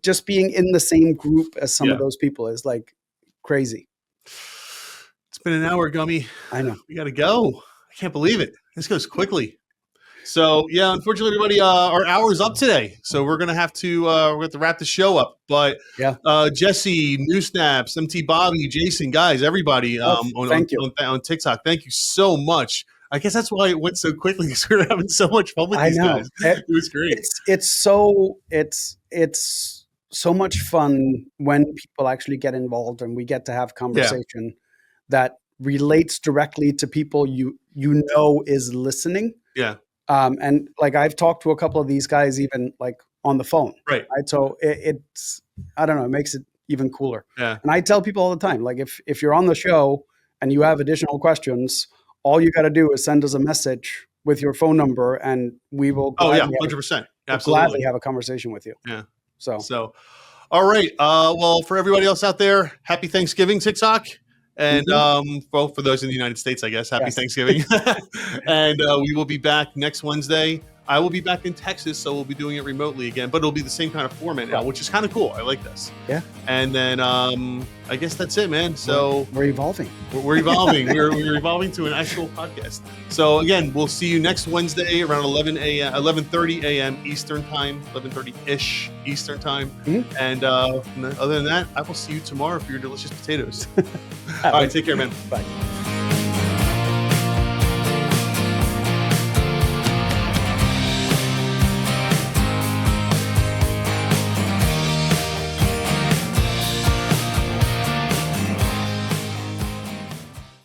S2: Just being in the same group as some of those people is like crazy.
S1: It's been an hour, Gummi.
S2: I know.
S1: We got to go. I can't believe it. This goes quickly. So yeah, unfortunately, everybody, our hour's up today. So we're gonna have to wrap the show up. But Jesse, New Snaps, MT Bobby, Jason, guys, everybody on TikTok, thank you so much. I guess that's why it went so quickly because we were having so much fun with these guys. It was great.
S2: It's so much fun when people actually get involved and we get to have conversation that relates directly to people you know is listening.
S1: Yeah.
S2: And like I've talked to a couple of these guys even like on the phone.
S1: Right.
S2: So it's I don't know, it makes it even cooler.
S1: Yeah.
S2: And I tell people all the time, like if you're on the show and you have additional questions, all you got to do is send us a message with your phone number and we will
S1: 100%. Absolutely.
S2: Gladly have a conversation with you.
S1: Yeah.
S2: So
S1: all right. Well, for everybody else out there, happy Thanksgiving, TikTok. And for those in the United States, I guess, happy Thanksgiving. And we will be back next Wednesday I will be back in Texas, so we'll be doing it remotely again, but it'll be the same kind of format now, which is kind of cool. I like this.
S2: Yeah.
S1: And then I guess that's it, man. So
S2: we're evolving.
S1: We're evolving. we're evolving to an actual podcast. So again, we'll see you next Wednesday around 11:30 a.m. Eastern time, 11:30-ish Eastern time.
S2: Mm-hmm.
S1: And other than that, I will see you tomorrow for your delicious potatoes. All right, take care, man.
S2: Bye.